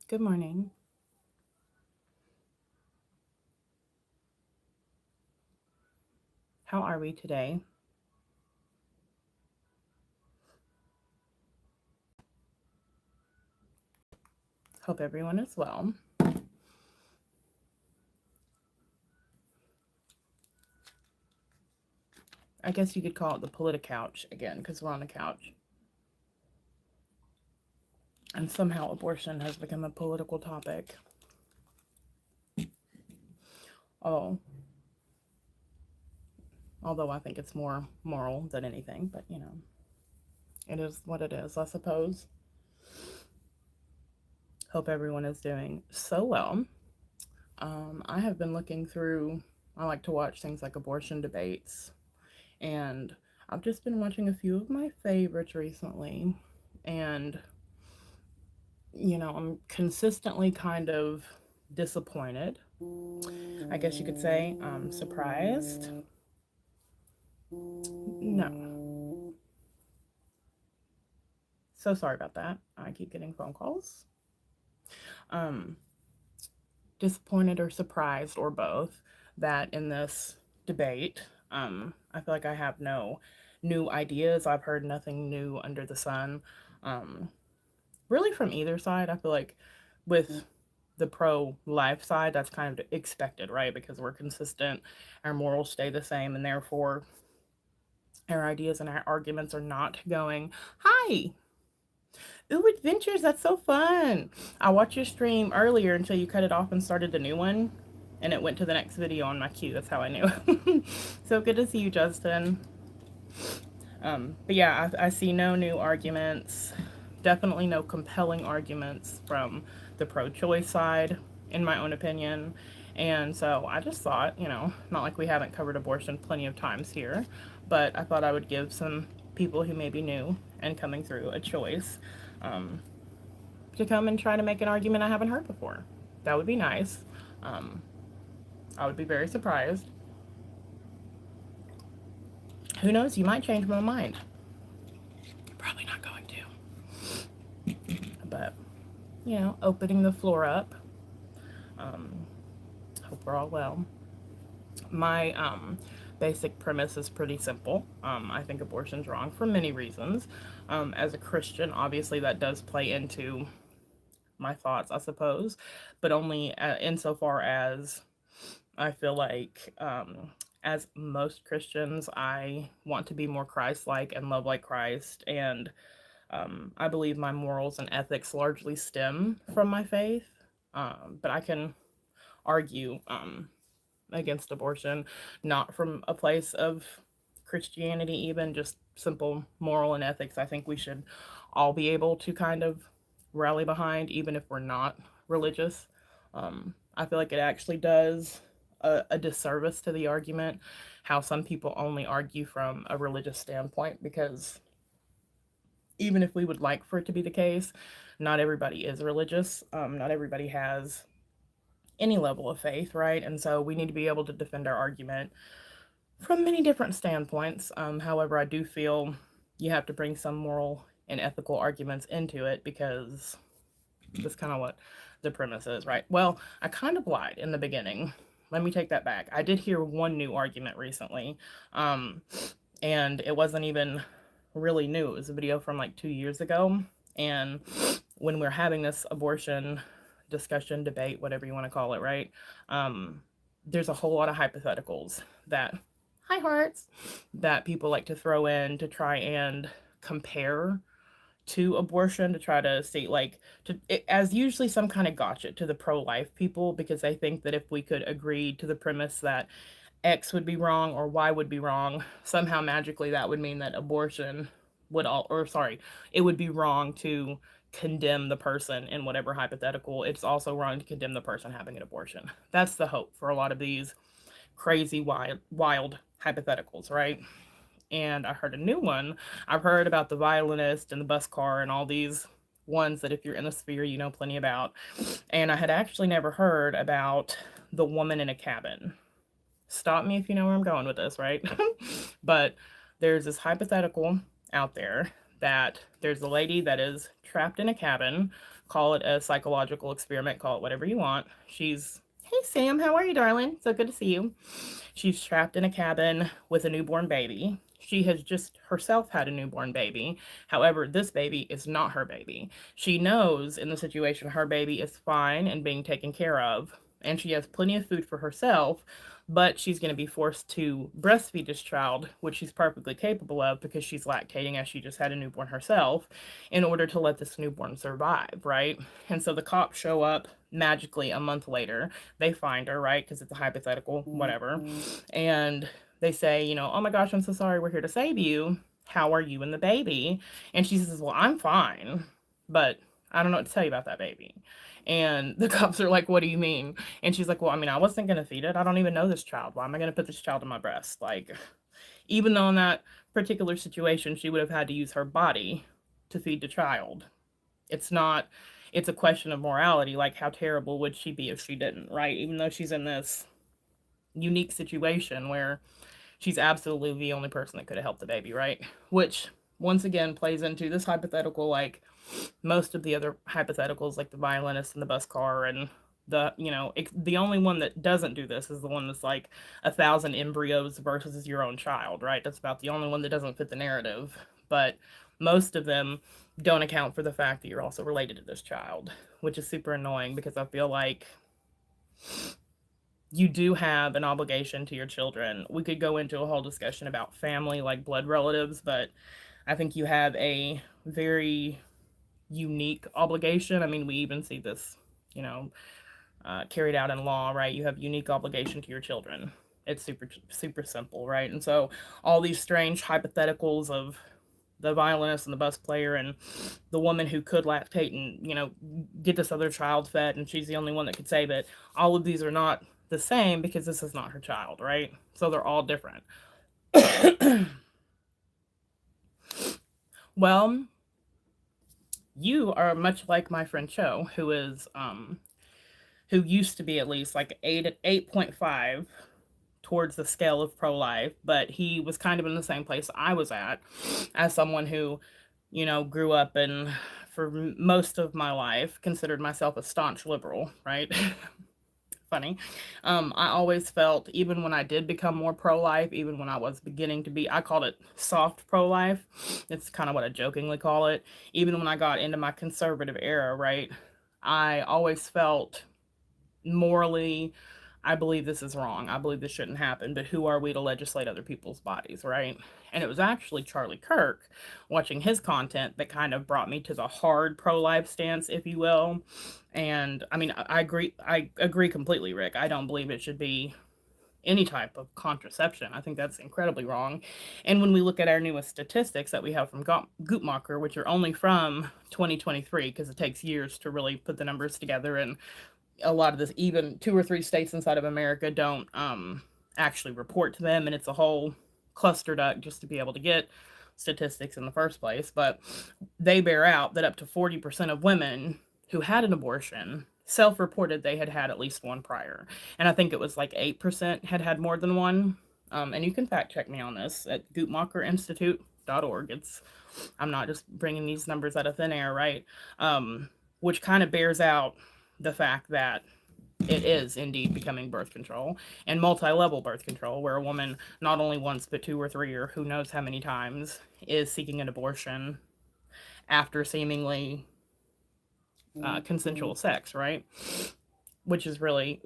Good morning. How are we today? Hope everyone is well. I guess you could call it the couch again because we're on the couch. And somehow abortion has become a political topic. Oh, although I think it's more moral than anything, but it is what it is, I suppose. Hope everyone is doing so well. I have been looking through, I like to watch things like abortion debates, and I've just been watching a few of my favorites recently. And I'm consistently kind of disappointed. I guess you could say I'm surprised. No. So sorry about that. I keep getting phone calls. Um, Disappointed or surprised or both that in this debate, I feel like I have no new ideas. I've heard nothing new under the sun. Um, really from either side. I feel like with the pro life side, that's kind of expected, right? Because we're consistent, our morals stay the same, and therefore our ideas and our arguments are not going, hi, ooh, adventures, that's so fun. I watched your stream earlier until you cut it off and started the new one, and it went to the next video on my queue. That's how I knew. So good to see you, Justin. But yeah, I see no new arguments, definitely no compelling arguments from the pro choice side, in my own opinion. And so I just thought, not like we haven't covered abortion plenty of times here, but I thought I would give some people who may be new and coming through a choice um, to come and try to make an argument I haven't heard before. That would be nice. Um, I would be very surprised. Who knows? You might change my mind. Probably not going to. But opening the floor up. Um, Hope we're all well. My basic premise is pretty simple. I think abortion's wrong for many reasons. As a Christian, obviously that does play into my thoughts, I suppose, but only insofar as I feel like, as most Christians, I want to be more Christ-like and love like Christ, and I believe my morals and ethics largely stem from my faith. But I can argue against abortion, not from a place of Christianity, even just simple moral and ethics. I think we should all be able to kind of rally behind, even if we're not religious. I feel like it actually does a disservice to the argument how some people only argue from a religious standpoint, because even if we would like for it to be the case, not everybody is religious. Not everybody has any level of faith, right? And so we need to be able to defend our argument from many different standpoints. However, I do feel you have to bring some moral and ethical arguments into it, because that's kind of what the premise is, right? Well, I kind of lied in the beginning. Let me take that back. I did hear one new argument recently, um, and it wasn't even really new. It was a video from like 2 years ago. And when we we're having this abortion discussion, debate, whatever you want to call it, right? Um, there's a whole lot of hypotheticals that, hi hearts, that people like to throw in to try and compare to abortion, to try to state like as usually some kind of gotcha to the pro-life people, because they think that if we could agree to the premise that X would be wrong or Y would be wrong, somehow magically that would mean that abortion would all, or sorry, it would be wrong to condemn the person in whatever hypothetical. It's also wrong to condemn the person having an abortion. That's the hope for a lot of these crazy, wild hypotheticals, right? And I heard a new one. I've heard about the violinist and the bus car and all these ones that if you're in the sphere, you know plenty about. And I had actually never heard about the woman in a cabin. Stop me if you know where I'm going with this, right? But there's this hypothetical out there that there's a lady that is trapped in a cabin. Call it a psychological experiment, call it whatever you want. Hey Sam, how are you, darling? So good to see you. She's trapped in a cabin with a newborn baby. She has just herself had a newborn baby. However, this baby is not her baby. She knows in the situation her baby is fine and being taken care of, and she has plenty of food for herself, but she's going to be forced to breastfeed this child, which she's perfectly capable of because she's lactating as she just had a newborn herself, in order to let this newborn survive, right? And so the cops show up magically a month later. They find her, right? Because it's a hypothetical, whatever. And they say, oh my gosh, I'm so sorry. We're here to save you. How are you and the baby? And she says, well, I'm fine, but I don't know what to tell you about that baby. And the cops are like, what do you mean? And she's like, well, I mean, I wasn't going to feed it. I don't even know this child. Why am I going to put this child in my breast? Like, even though in that particular situation, she would have had to use her body to feed the child. It's not, it's a question of morality. Like, how terrible would she be if she didn't, right? Even though she's in this unique situation where she's absolutely the only person that could have helped the baby, right? Which, once again, plays into this hypothetical, like most of the other hypotheticals, like the violinist and the bus car, and the only one that doesn't do this is the one that's like 1,000 embryos versus your own child, right? That's about the only one that doesn't fit the narrative. But most of them don't account for the fact that you're also related to this child, which is super annoying because I feel like you do have an obligation to your children. We could go into a whole discussion about family, like blood relatives, but I think you have a very unique obligation. I mean, we even see this, carried out in law, right? You have unique obligation to your children. It's super, super simple, right? And so all these strange hypotheticals of the violinist and the bus player and the woman who could lactate and, get this other child fed and she's the only one that could save it. All of these are not the same because this is not her child, right? So they're all different. Well, you are much like my friend Cho, who is who used to be at least like 8.5 towards the scale of pro-life, but he was kind of in the same place I was at as someone who, grew up and for most of my life considered myself a staunch liberal, right? Funny. I always felt, even when I did become more pro-life, even when I was beginning to be, I called it soft pro-life. It's kind of what I jokingly call it. Even when I got into my conservative era, right? I always felt morally, I believe this is wrong. I believe this shouldn't happen, but who are we to legislate other people's bodies, right? And it was actually Charlie Kirk, watching his content, that kind of brought me to the hard pro-life stance, if you will. And I mean, I agree completely, Rick. I don't believe it should be any type of contraception. I think that's incredibly wrong. And when we look at our newest statistics that we have from Guttmacher, which are only from 2023, because it takes years to really put the numbers together, and a lot of this, even 2 or 3 states inside of America don't actually report to them, and it's a whole cluster duck just to be able to get statistics in the first place. But they bear out that up to 40% of women who had an abortion self-reported they had had at least one prior, and I think it was like 8% had had more than one. And you can fact check me on this at guttmacherinstitute.org. I'm not just bringing these numbers out of thin air, right? Which kind of bears out the fact that it is indeed becoming birth control, and multi-level birth control, where a woman not only once but 2 or 3 or who knows how many times is seeking an abortion after seemingly consensual sex, right? Which is really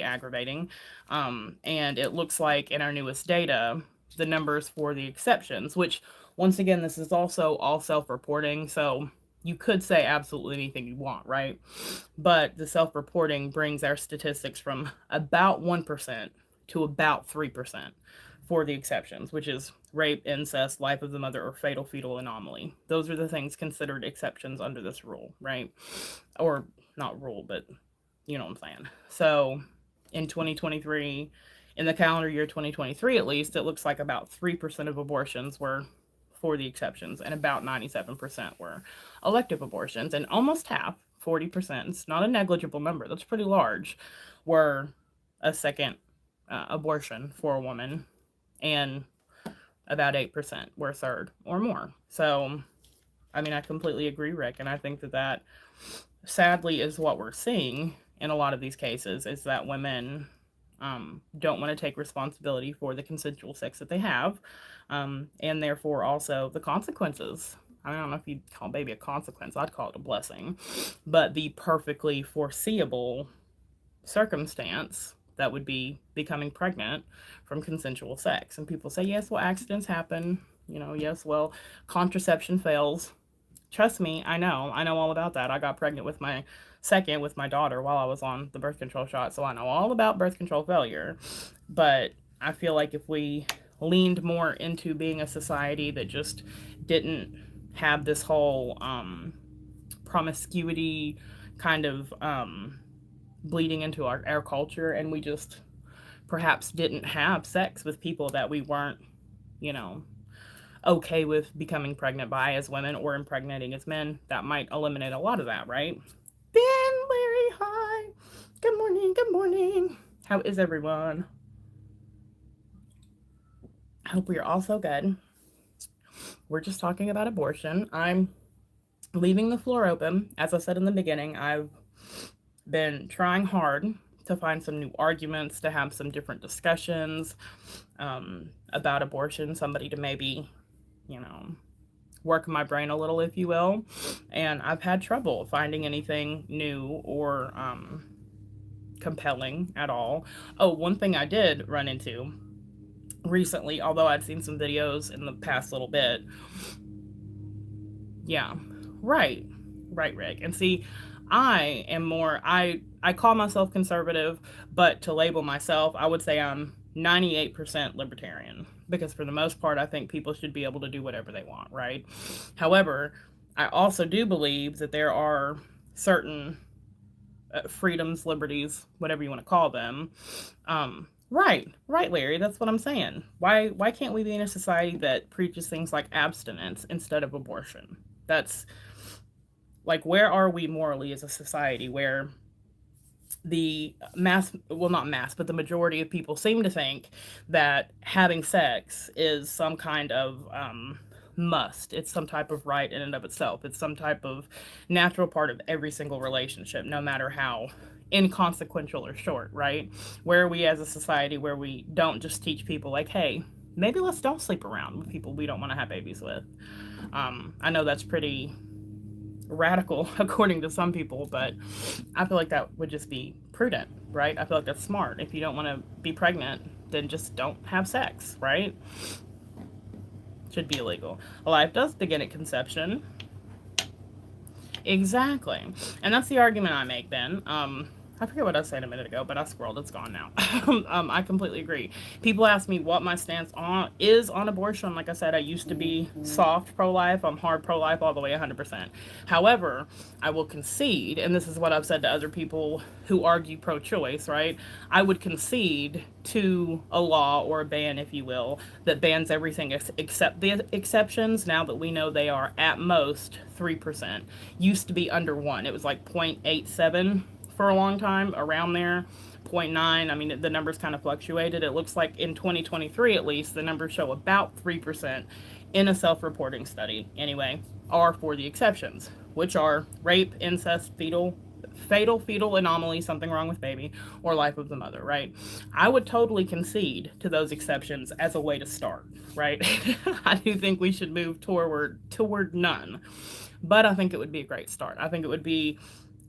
aggravating. And it looks like in our newest data, the numbers for the exceptions, which once again, this is also all self-reporting, so you could say absolutely anything you want, right? But the self-reporting brings our statistics from about 1% to about 3% for the exceptions, which is rape, incest, life of the mother, or fatal fetal anomaly. Those are the things considered exceptions under this rule, right? Or not rule, but you know what I'm saying. So in 2023, in the calendar year 2023 at least, it looks like about 3% of abortions were for the exceptions, and about 97% were elective abortions, and almost half, 40%, it's not a negligible number, that's pretty large, were a second abortion for a woman. And about 8% were third or more. So, I mean, I completely agree, Rick. And I think that that sadly is what we're seeing in a lot of these cases is that women don't want to take responsibility for the consensual sex that they have, and therefore also the consequences. I don't know if you'd call baby a consequence, I'd call it a blessing, but the perfectly foreseeable circumstance that would be becoming pregnant from consensual sex. And people say, yes, well, accidents happen. Yes, well, contraception fails. Trust me, I know all about that. I got pregnant with my second with my daughter while I was on the birth control shot, so I know all about birth control failure. But I feel like if we leaned more into being a society that just didn't have this whole promiscuity kind of bleeding into our culture, and we just perhaps didn't have sex with people that we weren't, you know, okay with becoming pregnant by as women or impregnating as men, that might eliminate a lot of that, right? Ben, Larry, hi. Good morning, good morning. How is everyone? I hope we are all so good. We're just talking about abortion. I'm leaving the floor open. As I said in the beginning, I've been trying hard to find some new arguments, to have some different discussions about abortion, somebody to maybe, you know, work my brain a little, if you will. And I've had trouble finding anything new or compelling at all. Oh, one thing I did run into recently, although I'd seen some videos in the past little bit. Yeah, right, Rick. And see, I am more, I call myself conservative, but to label myself, I would say I'm 98% libertarian because for the most part, I think people should be able to do whatever they want, right? However, I also do believe that there are certain freedoms, liberties, whatever you want to call them. Right, Larry. That's what I'm saying. Why can't we be in a society that preaches things like abstinence instead of abortion? That's like, where are we morally as a society where the not mass, but the majority of people seem to think that having sex is some kind of must. It's some type of right in and of itself. It's some type of natural part of every single relationship, no matter how inconsequential or short, right? Where are we as a society where we don't just teach people, like, hey, maybe let's don't sleep around with people we don't want to have babies with? I know that's pretty radical according to some people, but I feel like that would just be prudent, right? I feel like that's smart. If you don't want to be pregnant, then just don't have sex, right? Should be illegal. Life does begin at conception. Exactly. And that's the argument I make then. I forget what I said a minute ago, but I scrolled. It's gone now. I completely agree. People ask me what my stance is on abortion. Like I said, I used to be soft pro-life. I'm hard pro-life all the way 100%. However, I will concede, and this is what I've said to other people who argue pro-choice, right? I would concede to a law or a ban, if you will, that bans everything except the exceptions, now that we know they are at most 3%. Used to be under 1. It was like 0.87 for a long time, around there. 0.9, I mean, the numbers kind of fluctuated. It looks like in 2023 at least, the numbers show about 3% in a self-reporting study, anyway, are for the exceptions, which are rape, incest, fatal fetal anomaly, something wrong with baby, or life of the mother, right? I would totally concede to those exceptions as a way to start, right? I do think we should move toward none, but I think it would be a great start. I think it would be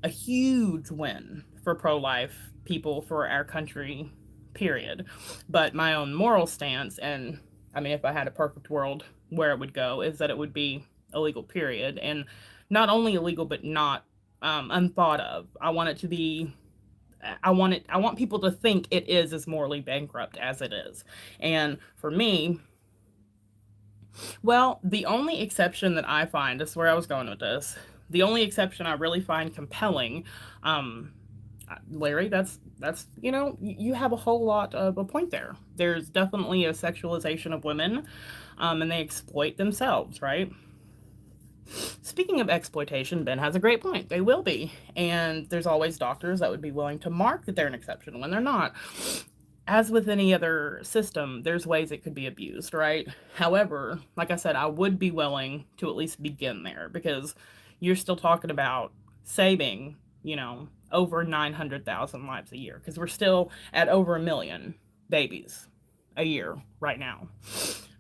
a huge win for pro-life people, for our country, period. But my own moral stance, and I mean, if I had a perfect world, where it would go is that it would be illegal, period. And not only illegal, but not unthought of. I want it to be, I want people to think it is as morally bankrupt as it is. And for me, well, the only exception that I find, this is where I was going with this, the only exception I really find compelling, Larry, that's you have a whole lot of a point there. There's definitely a sexualization of women, and they exploit themselves, right? Speaking of exploitation, Ben has a great point. They will be, and there's always doctors that would be willing to mark that they're an exception when they're not. as with any other system, there's ways it could be abused, right? However, like I said, I would be willing to at least begin there because you're still talking about saving, over 900,000 lives a year because we're still at over a million babies a year right now,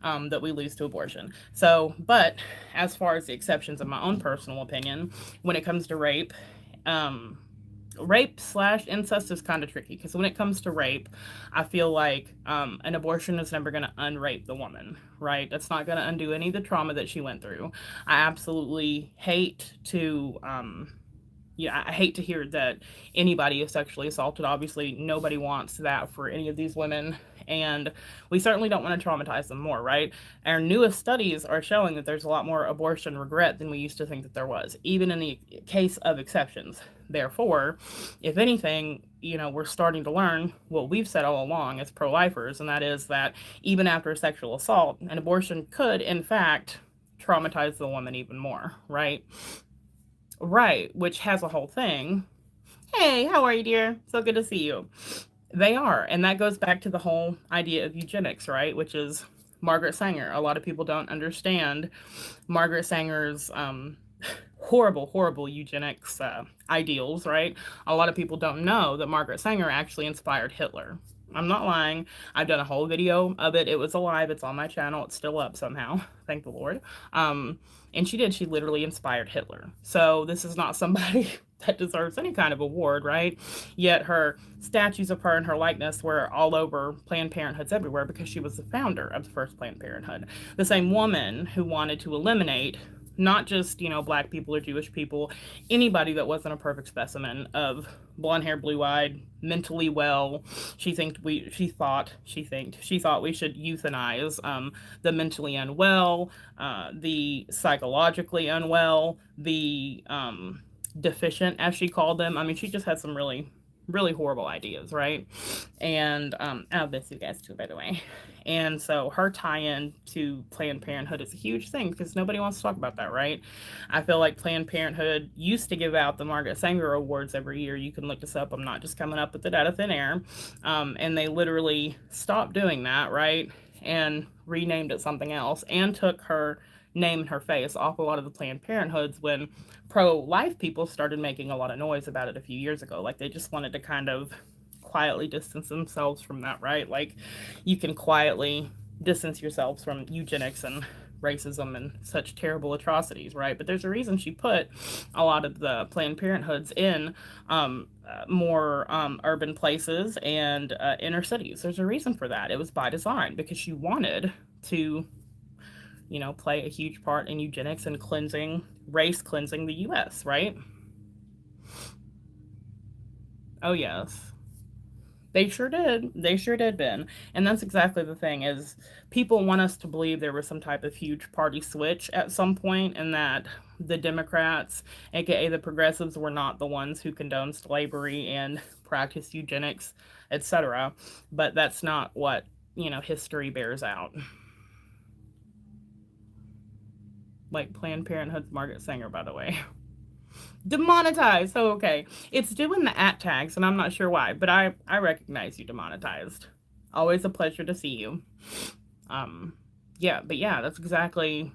that we lose to abortion. So, but as far as the exceptions, in my own personal opinion, when it comes to um, rape slash incest is kind of tricky because when it comes to rape, I feel like an abortion is never going to unrape the woman, right? That's not going to undo any of the trauma that she went through. I absolutely hate to I hate to hear that anybody is sexually assaulted. Obviously, nobody wants that for any of these women. And we certainly don't want to traumatize them more, right? Our newest studies are showing that there's a lot more abortion regret than we used to think that there was, even in the case of exceptions. Therefore, if anything, we're starting to learn what we've said all along as pro lifers, and that is that even after a sexual assault, an abortion could, in fact, traumatize the woman even more, right? Right, which has a whole thing. Hey, how are you, dear? So good to see you. They are. And that goes back to the whole idea of eugenics, right? Which is Margaret Sanger. A lot of people don't understand Margaret Sanger's horrible, horrible eugenics ideals, right? A lot of people don't know that Margaret Sanger actually inspired Hitler. I'm not lying. I've done a whole video of it. It was alive. It's on my channel. It's still up somehow. Thank the Lord. And she did. She literally inspired Hitler. So this is not somebody that deserves any kind of award, right? Yet her statues of her and her likeness were all over Planned Parenthoods everywhere because she was the founder of the first Planned Parenthood. The same woman who wanted to eliminate not just black people or Jewish people, anybody that wasn't a perfect specimen of blonde hair, blue eyed, mentally well. She thought we should euthanize the mentally unwell, the psychologically unwell, the deficient, as she called them. I mean, she just had some really really horrible ideas, right? And I'll miss you guys too, by the way. And so her tie-in to Planned Parenthood is a huge thing because nobody wants to talk about that, right? I feel like Planned Parenthood used to give out the Margaret Sanger Awards every year. You can look this up. I'm not just coming up with it out of thin air. And they literally stopped doing that, right? And renamed it something else and took her name and her face off a lot of the Planned Parenthoods when pro-life people started making a lot of noise about it a few years ago. Like they just wanted to kind of quietly distance themselves from that, right? Like you can quietly distance yourselves from eugenics and racism and such terrible atrocities, right? But there's a reason she put a lot of the Planned Parenthoods in more urban places and inner cities. There's a reason for that. It was by design because she wanted to play a huge part in eugenics and race cleansing the US, right? Oh, yes. They sure did. They sure did, Ben. And that's exactly the thing is people want us to believe there was some type of huge party switch at some point and that the Democrats, aka the progressives, were not the ones who condoned slavery and practiced eugenics, etc. But that's not what, history bears out. Like Planned Parenthood's Margaret Sanger, by the way. Demonetized. Oh, okay. It's doing the @ tags, and I'm not sure why, but I recognize you demonetized. Always a pleasure to see you. Yeah, but yeah, that's exactly.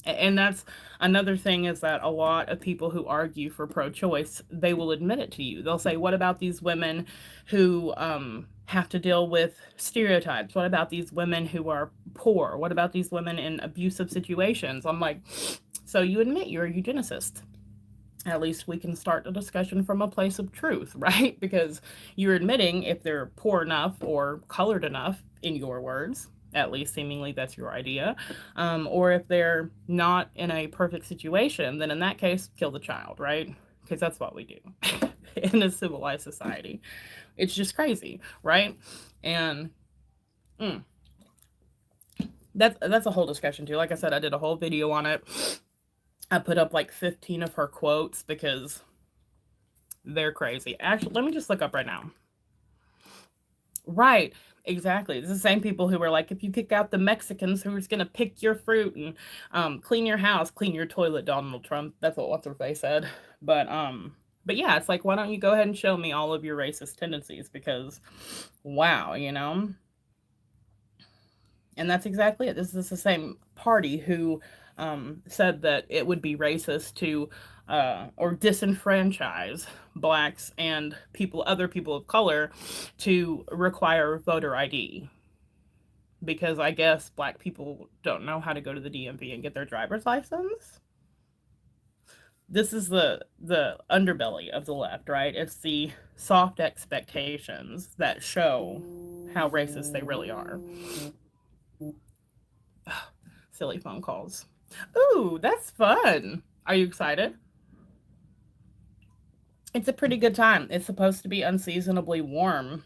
And that's another thing is that a lot of people who argue for pro-choice, they will admit it to you. They'll say, "What about these women who have to deal with stereotypes? What about these women who are poor? What about these women in abusive situations?" I'm like, so you admit you're a eugenicist. At least we can start the discussion from a place of truth, right? Because you're admitting if they're poor enough or colored enough, in your words, at least seemingly that's your idea, or if they're not in a perfect situation, then in that case, kill the child, right? Because that's what we do in a civilized society. It's just crazy, right? And that's a whole discussion too. Like I said, I did a whole video on it. I put up like 15 of her quotes because they're crazy. Actually, let me just look up right now. Right, exactly. It's the same people who were like, if you kick out the Mexicans, who's going to pick your fruit and clean your house, clean your toilet, Donald Trump. That's what what's her face said. But But yeah, it's like, why don't you go ahead and show me all of your racist tendencies? Because, wow, you know? And that's exactly it. This is the same party who said that it would be racist to or disenfranchise blacks and other people of color to require voter ID because I guess black people don't know how to go to the DMV and get their driver's license. This is the underbelly of the left, right? It's the soft expectations that show how racist they really are. Silly phone calls. Ooh, that's fun. Are you excited? It's a pretty good time. It's supposed to be unseasonably warm.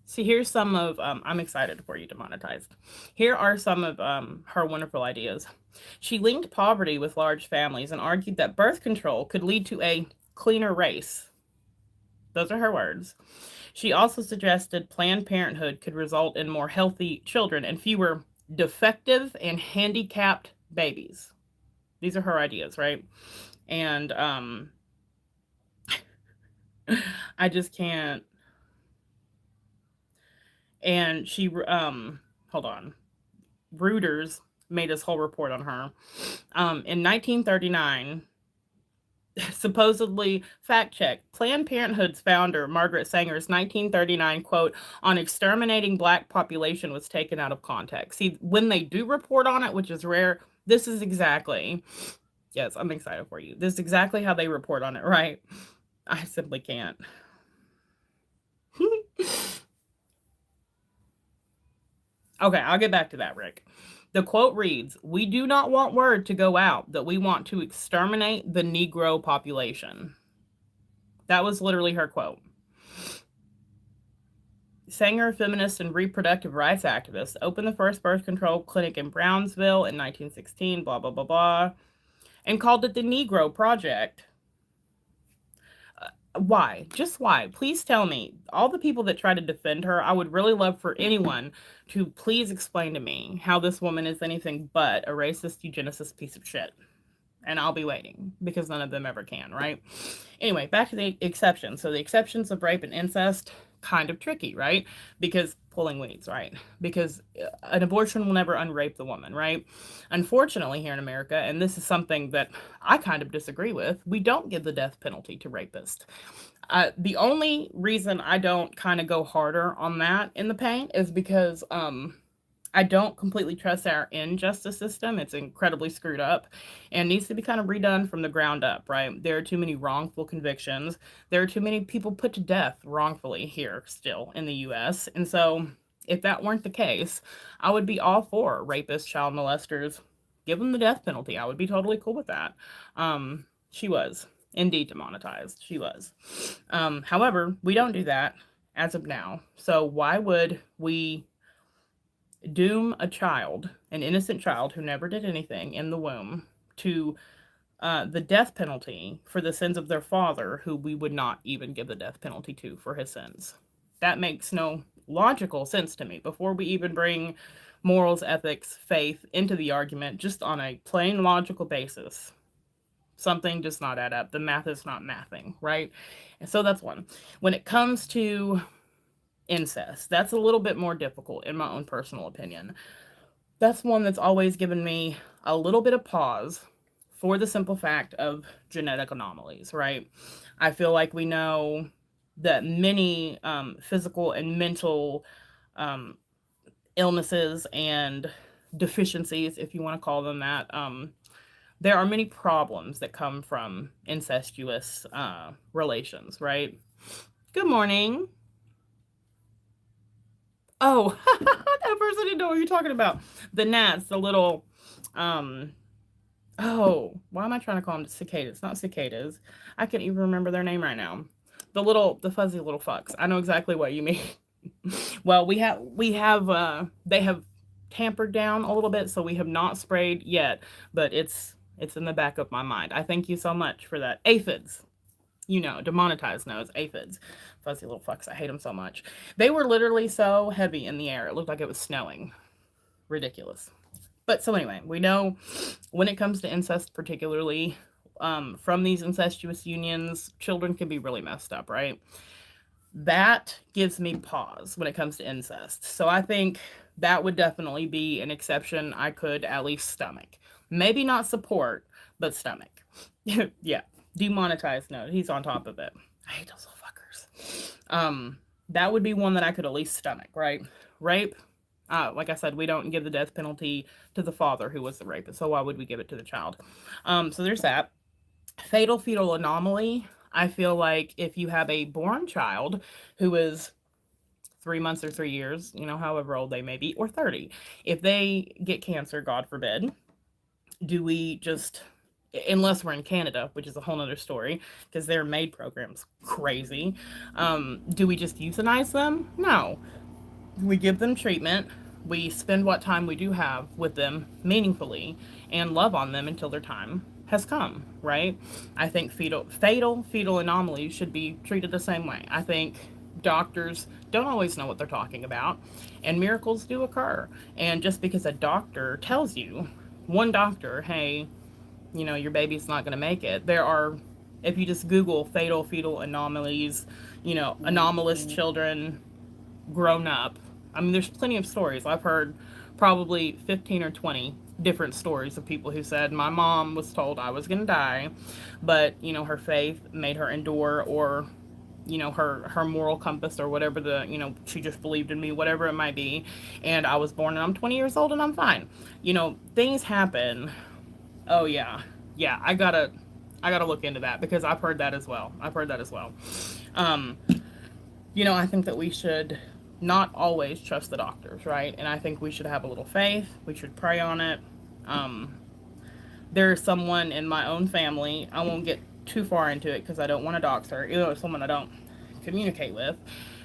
See, here's some of, I'm excited for you, Demonetized. Here are some of her wonderful ideas. She linked poverty with large families and argued that birth control could lead to a cleaner race. Those are her words. She also suggested Planned Parenthood could result in more healthy children and fewer defective and handicapped babies. These are her ideas, right? And I just can't. And she hold on. Reuters made this whole report on her. In 1939, supposedly fact check, Planned Parenthood's founder, Margaret Sanger's 1939 quote on exterminating black population was taken out of context. See, when they do report on it, which is rare, this is exactly, yes, I'm excited for you. This is exactly how they report on it, right? I simply can't. Okay, I'll get back to that, Rick. The quote reads, "We do not want word to go out that we want to exterminate the Negro population." That was literally her quote. Sanger, feminist and reproductive rights activist, opened the first birth control clinic in Brownsville in 1916, blah, blah, blah, blah, and called it the Negro Project. Why? Just why? Please tell me. All the people that try to defend her, I would really love for anyone to please explain to me how this woman is anything but a racist eugenicist piece of shit. And I'll be waiting because none of them ever can, right? Anyway, back to the exceptions. So the exceptions of rape and incest, kind of tricky, right? Because pulling weeds, right? Because an abortion will never unrape the woman, right? Unfortunately, here in America, and this is something that I kind of disagree with, we don't give the death penalty to rapists. The only reason I don't kind of go harder on that in the paint is because I don't completely trust our injustice system. It's incredibly screwed up and needs to be kind of redone from the ground up, right? There are too many wrongful convictions. There are too many people put to death wrongfully here still in the US. And so if that weren't the case, I would be all for rapists, child molesters, give them the death penalty. I would be totally cool with that. She was indeed demonetized. She was. However, we don't do that as of now. So why would we doom a child, an innocent child who never did anything in the womb, to the death penalty for the sins of their father, who we would not even give the death penalty to for his sins? That makes no logical sense to me. Before we even bring morals, ethics, faith into the argument, just on a plain logical basis, something does not add up. The math is not mathing, right? And so that's one. When it comes to incest, that's a little bit more difficult in my own personal opinion. That's one that's always given me a little bit of pause for the simple fact of genetic anomalies, right? I feel like we know that many physical and mental illnesses and deficiencies, if you want to call them that, there are many problems that come from incestuous relations, right? Good morning. Oh, at first I didn't know what you're talking about. The gnats, the little, oh, why am I trying to call them cicadas? Not cicadas. I can't even remember their name right now. The fuzzy little fucks. I know exactly what you mean. Well, they have tampered down a little bit, so we have not sprayed yet, but it's in the back of my mind. I thank you so much for that. Aphids. You know, demonetized knows aphids. Fuzzy little fucks. I hate them so much. They were literally so heavy in the air. It looked like it was snowing. Ridiculous. But so anyway, we know when it comes to incest, particularly from these incestuous unions, children can be really messed up, right? That gives me pause when it comes to incest. So I think that would definitely be an exception I could at least stomach. Maybe not support, but stomach. Yeah. Demonetized note. He's on top of it. I hate those little fuckers. That would be one that I could at least stomach, right? Rape. Like I said, we don't give the death penalty to the father who was the rapist, so why would we give it to the child? So there's that. Fatal fetal anomaly. I feel like if you have a born child who is 3 months or 3 years, however old they may be, or 30, if they get cancer, God forbid, do we just, unless we're in Canada, which is a whole nother story, because their MAID program's crazy, do we just euthanize them? No. We give them treatment. We spend what time we do have with them meaningfully and love on them until their time has come, right? I think fatal fetal anomalies should be treated the same way. I think doctors don't always know what they're talking about, and miracles do occur. And just because a doctor tells you, one doctor, hey, your baby's not going to make it, there are, if you just Google fatal fetal anomalies, anomalous children grown up, I mean, there's plenty of stories. I've heard probably 15 or 20 different stories of people who said, my mom was told I was going to die, but, her faith made her endure, or, her moral compass, or whatever she just believed in me, whatever it might be. And I was born and I'm 20 years old and I'm fine. Things happen. Oh yeah. Yeah. I gotta look into that, because I've heard that as well. I think that we should not always trust the doctors, right? And I think we should have a little faith. We should pray on it. There's someone in my own family, I won't get too far into it because I don't want to dox her, even though it's someone I don't communicate with,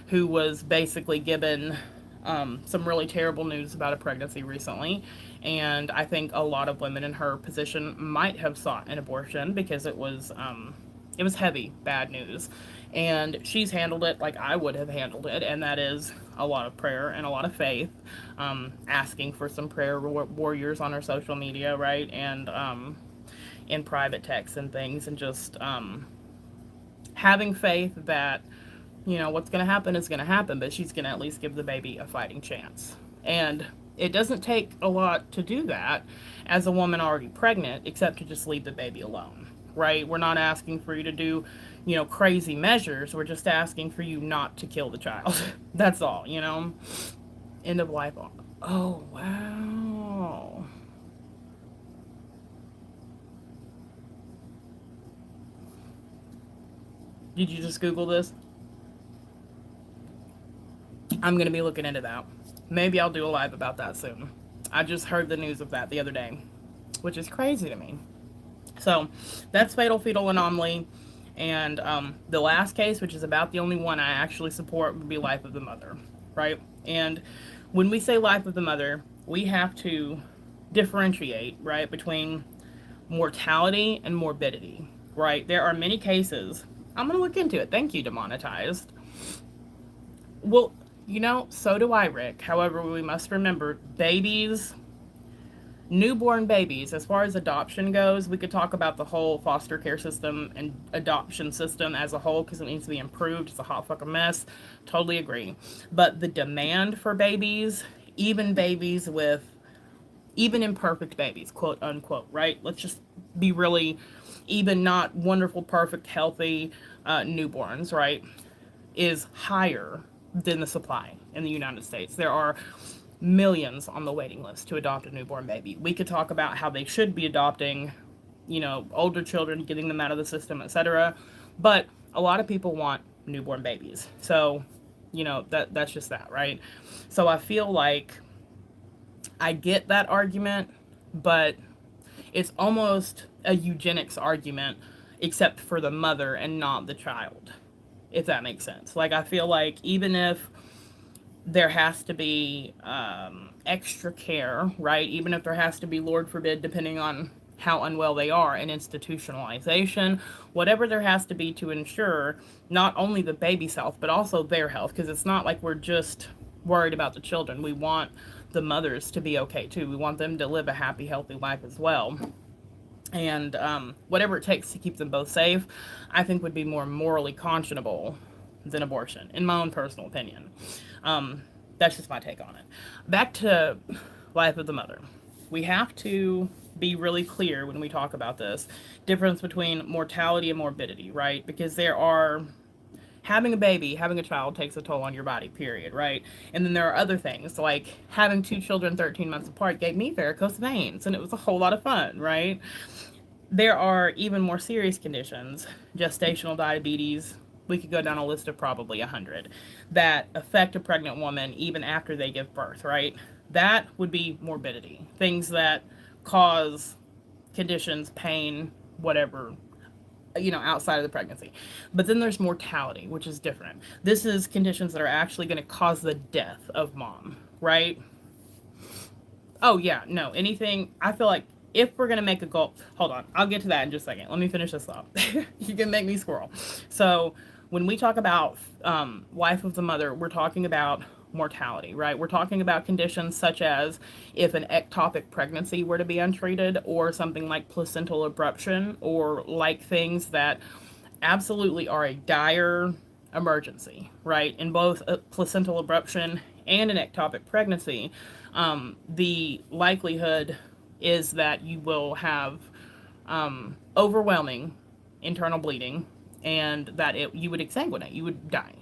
who was basically given some really terrible news about a pregnancy recently. And I think a lot of women in her position might have sought an abortion because it was heavy, bad news. And she's handled it like I would have handled it, and that is a lot of prayer and a lot of faith, asking for some prayer warriors on her social media, right, and in private texts and things, and just having faith that, what's going to happen is going to happen, but she's going to at least give the baby a fighting chance. And it doesn't take a lot to do that as a woman already pregnant, except to just leave the baby alone, right? We're not asking for you to do, crazy measures. We're just asking for you not to kill the child. That's all, End of life. Oh, wow. Did you just Google this? I'm going to be looking into that. Maybe I'll do a live about that soon. I just heard the news of that the other day, which is crazy to me. So that's fatal fetal anomaly. And the last case, which is about the only one I actually support, would be life of the mother, right? And when we say life of the mother, we have to differentiate, right, between mortality and morbidity, right? There are many cases. I'm going to look into it. Thank you, Demonetized. Well, so do I, Rick. However, we must remember newborn babies, as far as adoption goes, we could talk about the whole foster care system and adoption system as a whole, because it needs to be improved. It's a hot fucking mess. Totally agree. But the demand for babies, even imperfect babies, quote unquote, right? Let's just be really, even not wonderful, perfect, healthy newborns, right, is higher than the supply in the United States. There are millions on the waiting list to adopt a newborn baby. We could talk about how they should be adopting, older children, getting them out of the system, etc. But a lot of people want newborn babies. So, that's just that, right? So I feel like I get that argument, but it's almost a eugenics argument, except for the mother and not the child, if that makes sense. Like, I feel like even if there has to be extra care, right? Even if there has to be, Lord forbid, depending on how unwell they are, an institutionalization, whatever there has to be to ensure not only the baby's health, but also their health, because it's not like we're just worried about the children. We want the mothers to be okay too. We want them to live a happy, healthy life as well. And whatever it takes to keep them both safe, I think would be more morally conscionable than abortion, in my own personal opinion. That's just my take on it. Back to life of the mother. We have to be really clear when we talk about this difference between mortality and morbidity, right? Because there are having a baby, having a child takes a toll on your body, period, right? And then there are other things, like having two children 13 months apart gave me varicose veins, and it was a whole lot of fun, right? There are even more serious conditions, gestational diabetes. We could go down a list of probably 100 that affect a pregnant woman even after they give birth, right? That would be morbidity. Things that cause conditions, pain, whatever, outside of the pregnancy. But then there's mortality, which is different. This is conditions that are actually going to cause the death of mom, right? Oh, yeah, no, anything. I feel like if we're going to make a goal, hold on, I'll get to that in just a second. Let me finish this up. You can make me squirrel. So, when we talk about life of the mother, we're talking about mortality, right? We're talking about conditions such as if an ectopic pregnancy were to be untreated, or something like placental abruption, or like things that absolutely are a dire emergency, right? In both a placental abruption and an ectopic pregnancy, the likelihood is that you will have overwhelming internal bleeding, and that you would exsanguinate, you would die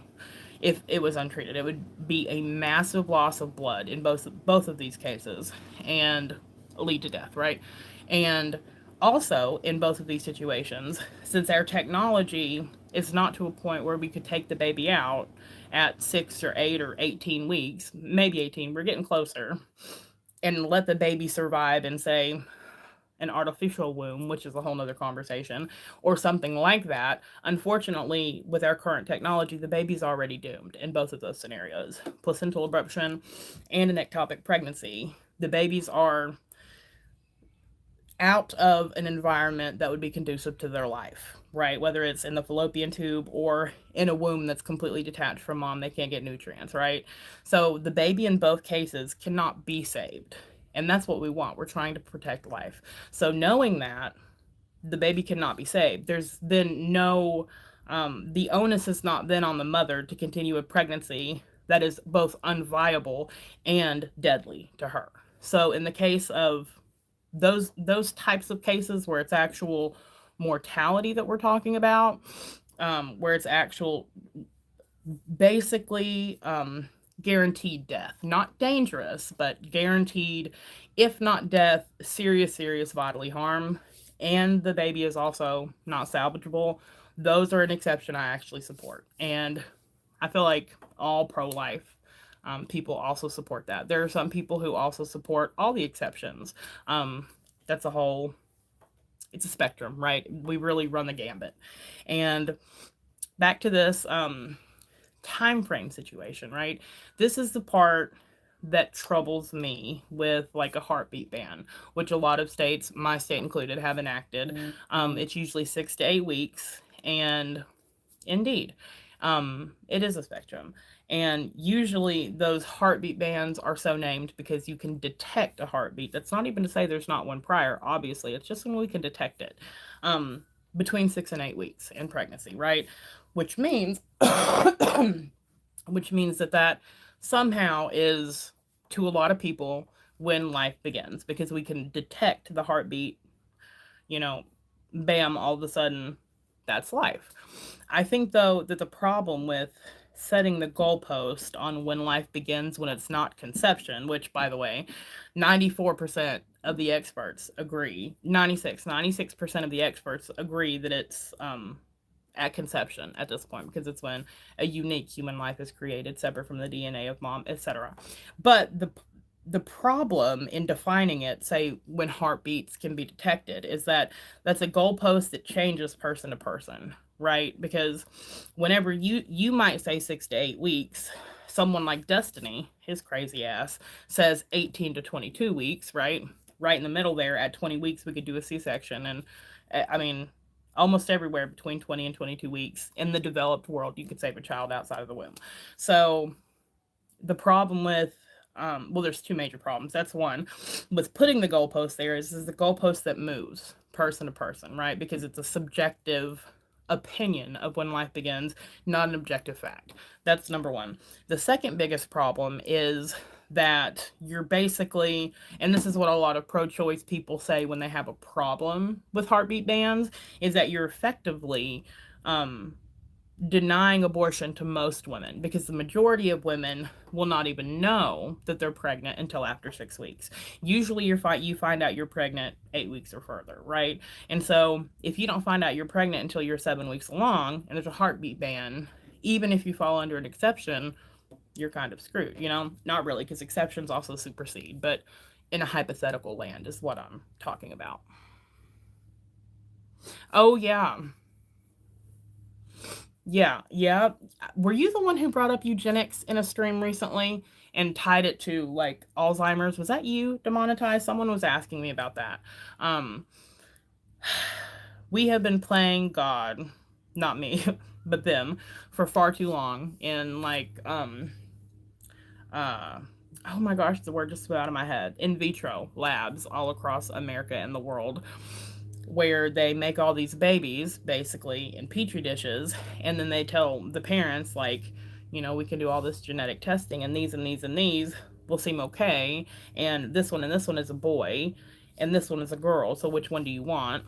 if it was untreated. It would be a massive loss of blood in both of these cases and lead to death, right? And also in both of these situations, since our technology is not to a point where we could take the baby out at 6 or 8 or 18 weeks, maybe 18, we're getting closer, and let the baby survive in, say, an artificial womb, which is a whole nother conversation, or something like that. Unfortunately, with our current technology, the baby's already doomed in both of those scenarios. Placental abruption and an ectopic pregnancy, the babies are out of an environment that would be conducive to their life, right? Whether it's in the fallopian tube or in a womb that's completely detached from mom, they can't get nutrients, right? So the baby in both cases cannot be saved. And that's what we want. We're trying to protect life. So knowing that the baby cannot be saved, there's then no, the onus is not then on the mother to continue a pregnancy that is both unviable and deadly to her. So in the case of those types of cases where it's actual mortality that we're talking about, where it's actual basically guaranteed death, not dangerous, but guaranteed, if not death, serious bodily harm, and the baby is also not salvageable, those are an exception I actually support. And I feel like all pro-life people also support that. There are some people who also support all the exceptions. That's a whole, it's a spectrum, right? We really run the gambit. And back to this time frame situation, right? This is the part that troubles me with like a heartbeat ban, which a lot of states, my state included, have enacted. It's usually 6 to 8 weeks, and indeed, it is a spectrum. And usually those heartbeat bans are so named because you can detect a heartbeat. That's not even to say there's not one prior, obviously. It's just when we can detect it. Between 6 and 8 weeks in pregnancy, right? Which means that somehow is, to a lot of people, when life begins, because we can detect the heartbeat, bam, all of a sudden that's life. I think though that the problem with setting the goalpost on when life begins, when it's not conception, which by the way, 94% of the experts agree, 96% of the experts agree that it's at conception at this point, because it's when a unique human life is created separate from the DNA of mom, etc. But the problem in defining it, say when heartbeats can be detected, is that that's a goalpost that changes person to person, right? Because whenever you might say 6 to 8 weeks, someone like Destiny, his crazy ass, says 18 to 22 weeks, right? Right in the middle there, at 20 weeks, we could do a C-section. And I mean, almost everywhere between 20 and 22 weeks in the developed world, you could save a child outside of the womb. So the problem with Well, there's two major problems. That's one. With putting the goalpost there is the goalpost that moves person to person, right? Because it's a subjective opinion of when life begins, not an objective fact. That's number one. The second biggest problem is that you're basically, and this is what a lot of pro choice people say when they have a problem with heartbeat bans, is that you're effectively um, denying abortion to most women because the majority of women will not even know that they're pregnant until after 6 weeks. Usually you find out you're pregnant 8 weeks or further, right? And so if you don't find out you're pregnant until you're 7 weeks along and there's a heartbeat ban, even if you fall under an exception, you're kind of screwed, you know? Not really, because exceptions also supersede, but in a hypothetical land is what I'm talking about. Oh, yeah. Yeah, yeah. Were you the one who brought up eugenics in a stream recently and tied it to like Alzheimer's? Was that you, Demonetized? Someone was asking me about that. Um, we have been playing God, not me, but them, for far too long in uh oh my gosh, the word just flew out of my head. In vitro labs all across America and the world where they make all these babies basically in petri dishes and then they tell the parents like, we can do all this genetic testing and these and these and these will seem okay, and this one is a boy and this one is a girl, so which one do you want?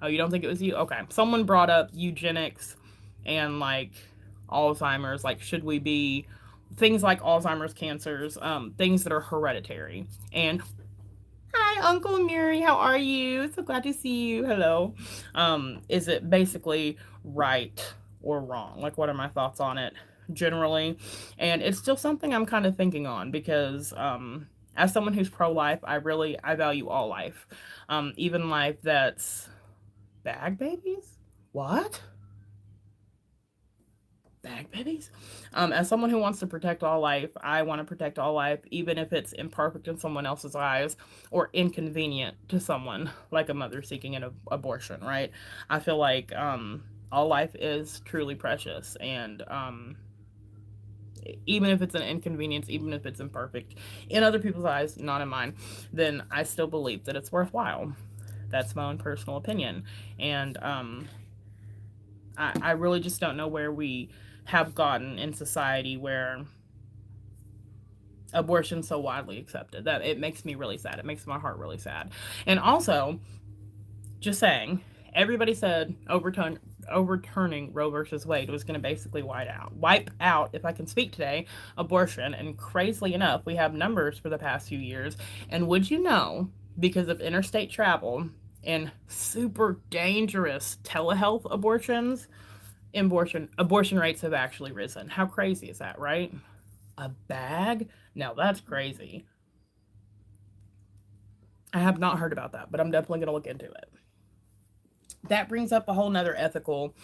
Oh, you don't think it was you? Okay. Someone brought up eugenics and like Alzheimer's, like should we be things like Alzheimer's, cancers, things that are hereditary. And hi, Uncle Mary, how are you? So glad to see you. Hello. Is it basically right or wrong? Like, what are my thoughts on it generally? And it's still something I'm kind of thinking on because, as someone who's pro-life, I value all life, even life that's bag babies. What? Bag babies? As someone who wants to protect all life, I want to protect all life, even if it's imperfect in someone else's eyes or inconvenient to someone, like a mother seeking an abortion, right? I feel like all life is truly precious, and even if it's an inconvenience, even if it's imperfect in other people's eyes, not in mine, then I still believe that it's worthwhile. That's my own personal opinion. And I really just don't know where we have gotten in society where abortion's so widely accepted that it makes me really sad. It makes my heart really sad. And also, just saying, everybody said overturning Roe versus Wade was going to basically wipe out, if I can speak today, abortion. And crazily enough, we have numbers for the past few years. And would you know, because of interstate travel and super dangerous telehealth abortion rates have actually risen. How crazy is that, right? A bag? Now that's crazy. I have not heard about that, but I'm definitely going to look into it. That brings up a whole nother ethical,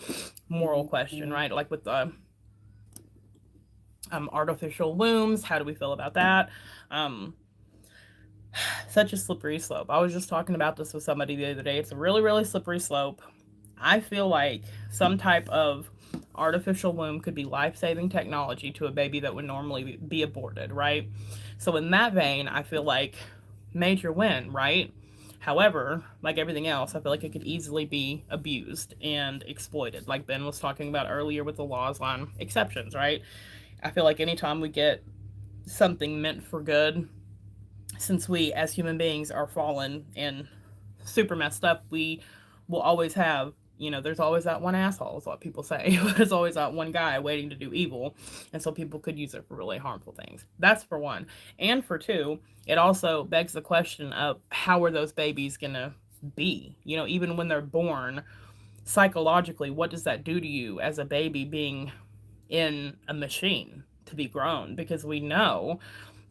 moral question, right? Like with the artificial wombs, how do we feel about that? Such a slippery slope. I was just talking about this with somebody the other day. It's a really, really slippery slope. I feel like some type of artificial womb could be life-saving technology to a baby that would normally be aborted, right? So in that vein, I feel like major win, right? However, like everything else, I feel like it could easily be abused and exploited, like Ben was talking about earlier with the laws on exceptions, right? I feel like anytime we get something meant for good, since we as human beings are fallen and super messed up, we will always have, there's always that one asshole, is what people say. There's always that one guy waiting to do evil. And so people could use it for really harmful things. That's for one. And for two, it also begs the question of how are those babies going to be? Even when they're born, psychologically, what does that do to you as a baby being in a machine to be grown? Because we know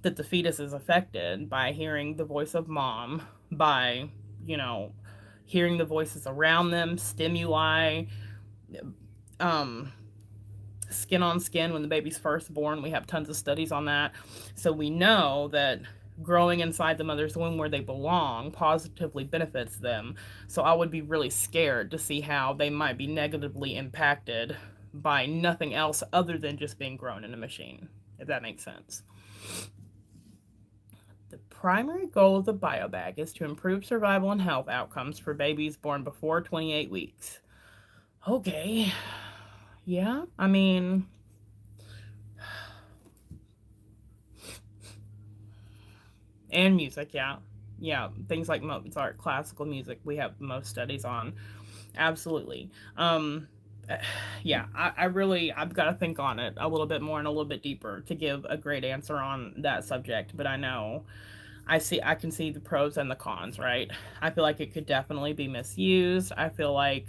that the fetus is affected by hearing the voice of mom, by, hearing the voices around them, stimuli, um, skin on skin when the baby's first born. We have tons of studies on that. So we know that growing inside the mother's womb where they belong positively benefits them. So I would be really scared to see how they might be negatively impacted by nothing else other than just being grown in a machine, if that makes sense. The primary goal of the biobag is to improve survival and health outcomes for babies born before 28 weeks. Okay. Yeah, I mean, and music, yeah. Yeah, things like Mozart, classical music, we have most studies on. Absolutely. Yeah, I really, I've got to think on it a little bit more and a little bit deeper to give a great answer on that subject. But I know I can see the pros and the cons, right? I feel like it could definitely be misused. I feel like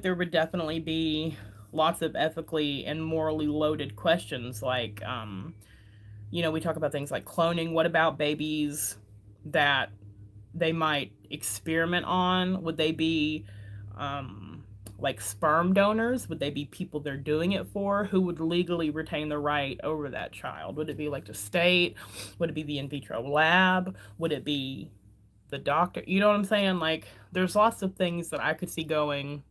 there would definitely be lots of ethically and morally loaded questions like, we talk about things like cloning. What about babies that they might experiment on? Would they be um, like sperm donors? Would they be people they're doing it for? Who would legally retain the right over that child? Would it be like the state? Would it be the in vitro lab? Would it be the doctor? You know what I'm saying? Like, there's lots of things that I could see going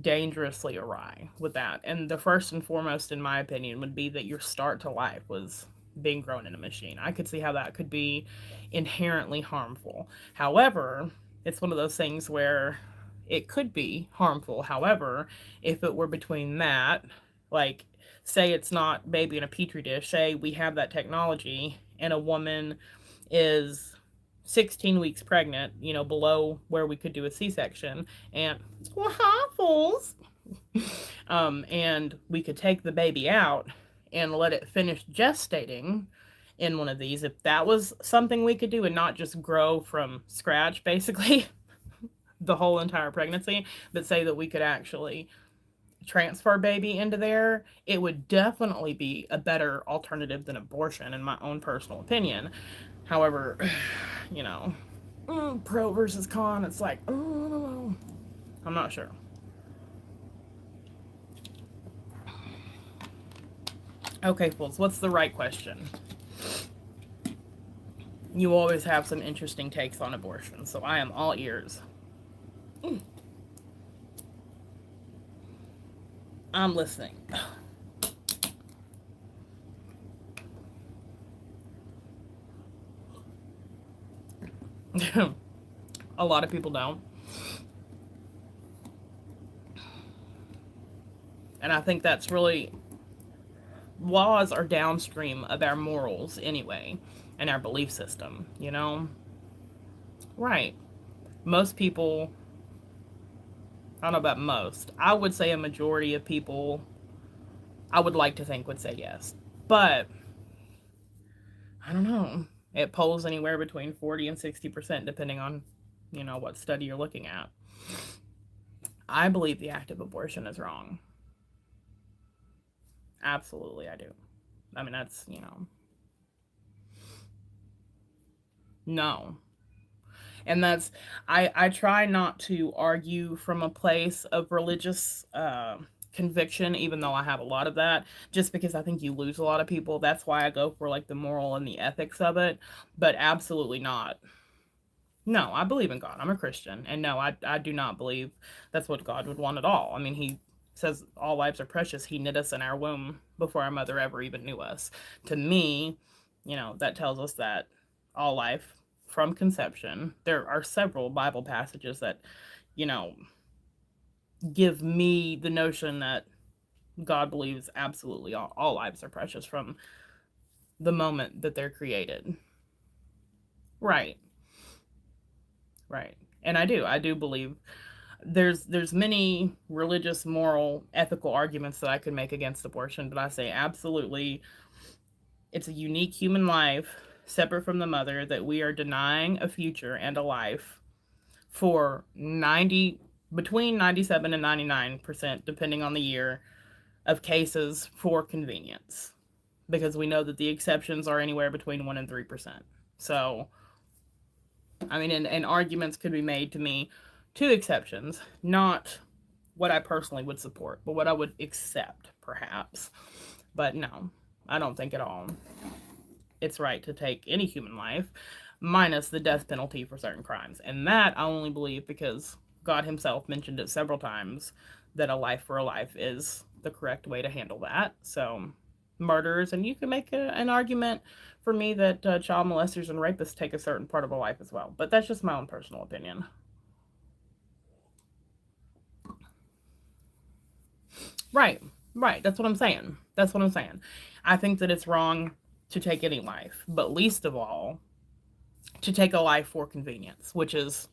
dangerously awry with that. And the first and foremost, in my opinion, would be that your start to life was being grown in a machine. I could see how that could be inherently harmful. However, it's one of those things where it could be harmful. However, if it were between that, like, say it's not baby in a petri dish, say we have that technology and a woman is 16 weeks pregnant, below where we could do a C-section, and waffles, and we could take the baby out and let it finish gestating in one of these. If that was something we could do and not just grow from scratch, basically, the whole entire pregnancy, but say that we could actually transfer baby into there, it would definitely be a better alternative than abortion, in my own personal opinion. However, you know, pro versus con, it's like, oh, I'm not sure. Okay, fools, what's the right question? You always have some interesting takes on abortion, so I am all ears. I'm listening. A lot of people don't. And I think that's really, laws are downstream of our morals anyway, and our belief system, Right. Most people, I don't know about most, I would say a majority of people, I would like to think, would say yes. But, I don't know. It polls anywhere between 40 and 60%, depending on, what study you're looking at. I believe the act of abortion is wrong. Absolutely, I do. I mean, that's, no. And that's, I try not to argue from a place of religious conviction, even though I have a lot of that, just because I think you lose a lot of people. That's why I go for like the moral and the ethics of it, but absolutely not. No, I believe in God. I'm a Christian. And no, I do not believe that's what God would want at all. I mean, He says all lives are precious. He knit us in our womb before our mother ever even knew us. To me, that tells us that all life from conception, there are several Bible passages that, you know, give me the notion that God believes absolutely all lives are precious from the moment that they're created. Right. Right. And I do believe there's many religious, moral, ethical arguments that I could make against abortion, but I say absolutely it's a unique human life separate from the mother that we are denying a future and a life for 90 between 97 and 99% depending on the year of cases for convenience, because we know that the exceptions are anywhere between 1 and 3%. So I mean, and arguments could be made to me, two exceptions, not what I personally would support, but what I would accept, perhaps. But no, I don't think at all it's right to take any human life, minus the death penalty for certain crimes. And that I only believe because God Himself mentioned it several times that a life for a life is the correct way to handle that. So murderers, and you can make an argument for me that child molesters and rapists take a certain part of a life as well. But that's just my own personal opinion. Right, right. That's what I'm saying. That's what I'm saying. I think that it's wrong to take any life, but least of all, to take a life for convenience, which is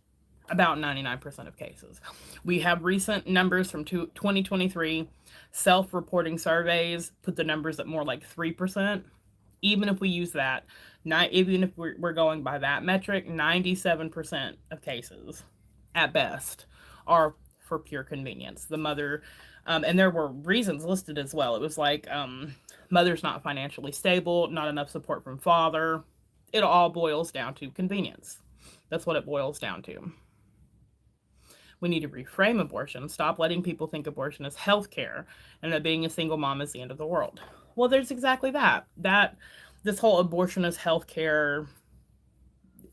about 99% of cases. We have recent numbers from 2023 self reporting surveys put the numbers at more like 3%. Even if we use that, not even if we're going by that metric, 97% of cases at best are for pure convenience. The mother, and there were reasons listed as well. It was like mother's not financially stable, not enough support from father. It all boils down to convenience. That's what it boils down to. We need to reframe abortion, stop letting people think abortion is health care and that being a single mom is the end of the world. Well, there's exactly that. This whole abortion is health care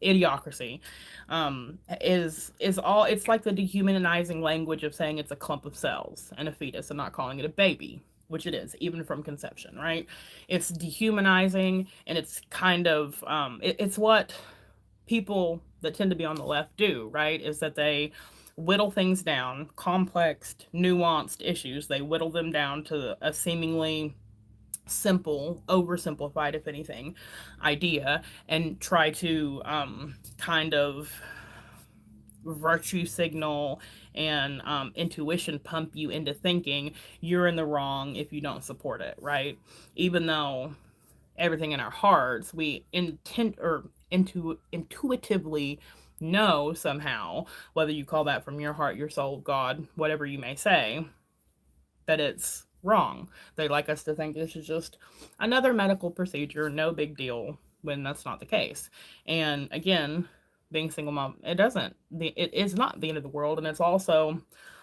idiocracy is all, it's like the dehumanizing language of saying it's a clump of cells and a fetus and not calling it a baby, which it is, even from conception, right? It's dehumanizing, and it's kind of it's what people that tend to be on the left do, right? Is that they whittle things down, complex, nuanced issues, they whittle them down to a seemingly simple, oversimplified, if anything, idea, and try to kind of virtue signal and intuition pump you into thinking you're in the wrong if you don't support it, right? Even though everything in our hearts we intuitively know somehow, whether you call that from your heart, your soul, God, whatever you may say, that it's wrong. They like us to think this is just another medical procedure, no big deal, when that's not the case. And again, being single mom, it is not the end of the world. And it's also,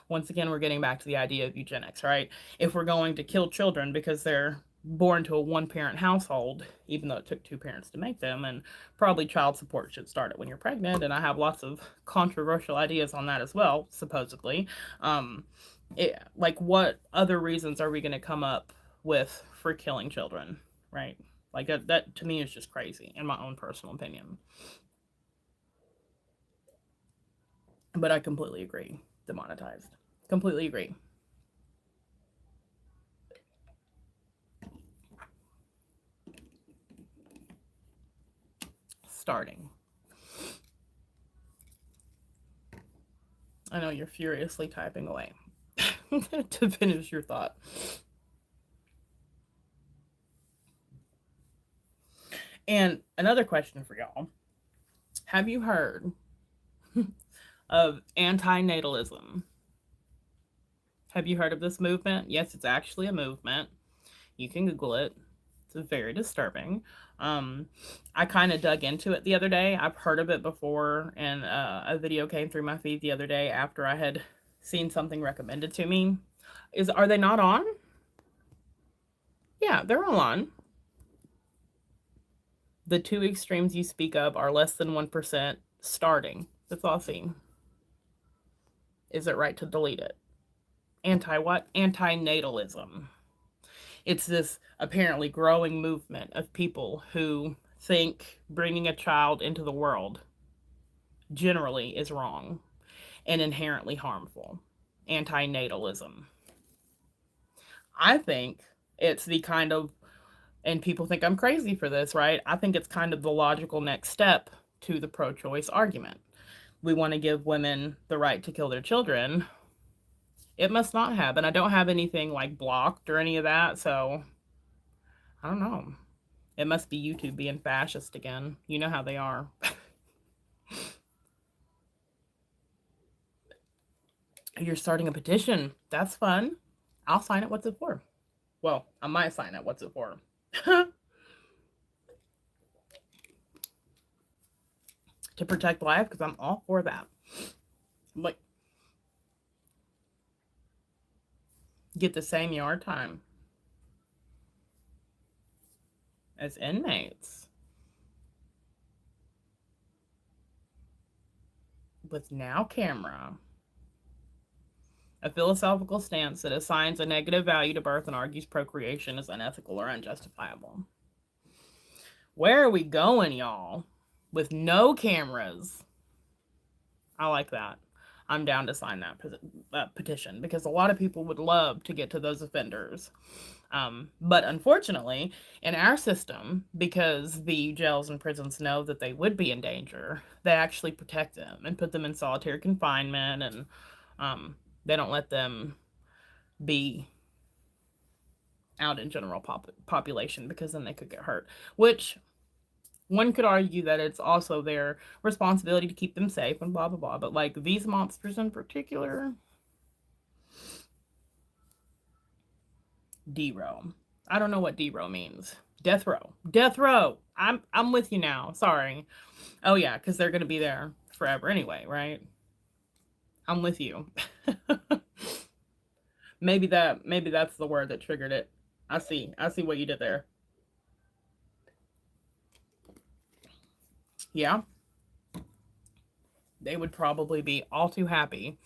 once again, we're getting back to the idea of eugenics, right? If we're going to kill children because they're born to a one parent household, even though it took two parents to make them, and probably child support should start it when you're pregnant. And I have lots of controversial ideas on that as well, supposedly. Like, what other reasons are we going to come up with for killing children, right? Like, that to me is just crazy, in my own personal opinion. But I completely agree. Demonetized. Completely agree. Starting. I know you're furiously typing away to finish your thought. And another question for y'all. Have you heard of antinatalism? Have you heard of this movement? Yes, it's actually a movement. You can Google it. It's very disturbing. I kind of dug into it the other day. I've heard of it before, and a video came through my feed the other day after I had seen something recommended to me. Are they not on? Yeah, they're all on. The two extremes you speak of are less than 1% starting. That's all I've seen. Is it right to delete it? Anti what? Antinatalism. It's this apparently growing movement of people who think bringing a child into the world generally is wrong and inherently harmful. Antinatalism. I think it's the kind of, and people think I'm crazy for this, right? I think it's kind of the logical next step to the pro choice argument. We want to give women the right to kill their children. It must not have. And I don't have anything like blocked or any of that. So I don't know. It must be YouTube being fascist again. You know how they are. You're starting a petition. That's fun. I'll sign it. What's it for? Well, I might sign it. What's it for? To protect life, because I'm all for that. Like, get the same yard time as inmates with now camera. A philosophical stance that assigns a negative value to birth and argues procreation is unethical or unjustifiable. Where are we going, y'all? With no cameras. I like that. I'm down to sign that petition because a lot of people would love to get to those offenders. But unfortunately, in our system, because the jails and prisons know that they would be in danger, they actually protect them and put them in solitary confinement, and they don't let them be out in general population because then they could get hurt, which one could argue that it's also their responsibility to keep them safe and blah blah blah, but like these monsters in particular. D-row. I don't know what D-row means. Death row. Death row. I'm with you now. Sorry. Oh yeah, because they're gonna be there forever anyway, right? I'm with you. maybe that's the word that triggered it. I see what you did there. Yeah. They would probably be all too happy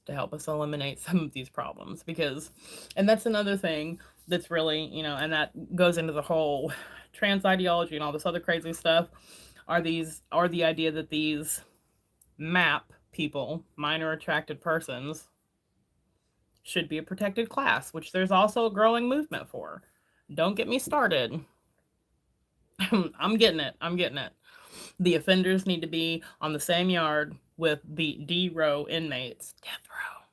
to help us eliminate some of these problems because, and that's another thing that's really, and that goes into the whole trans ideology and all this other crazy stuff, are the idea that these MAP people, minor attracted persons, should be a protected class, which there's also a growing movement for. Don't get me started. I'm getting it. The offenders need to be on the same yard with the D-row inmates, death row,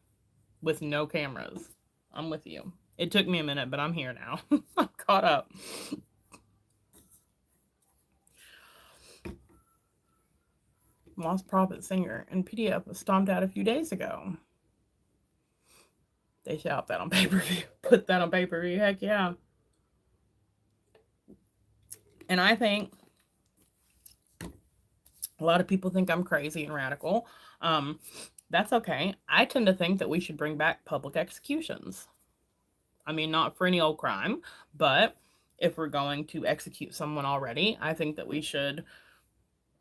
with no cameras. I'm with you. It took me a minute, but I'm here now. I'm caught up. Lost Prophet singer and PDF was stomped out a few days ago. They shout that on pay-per-view. Put that on pay-per-view. Heck yeah. And I think a lot of people think I'm crazy and radical. That's okay. I tend to think that we should bring back public executions. I mean, not for any old crime, but if we're going to execute someone already, I think that we should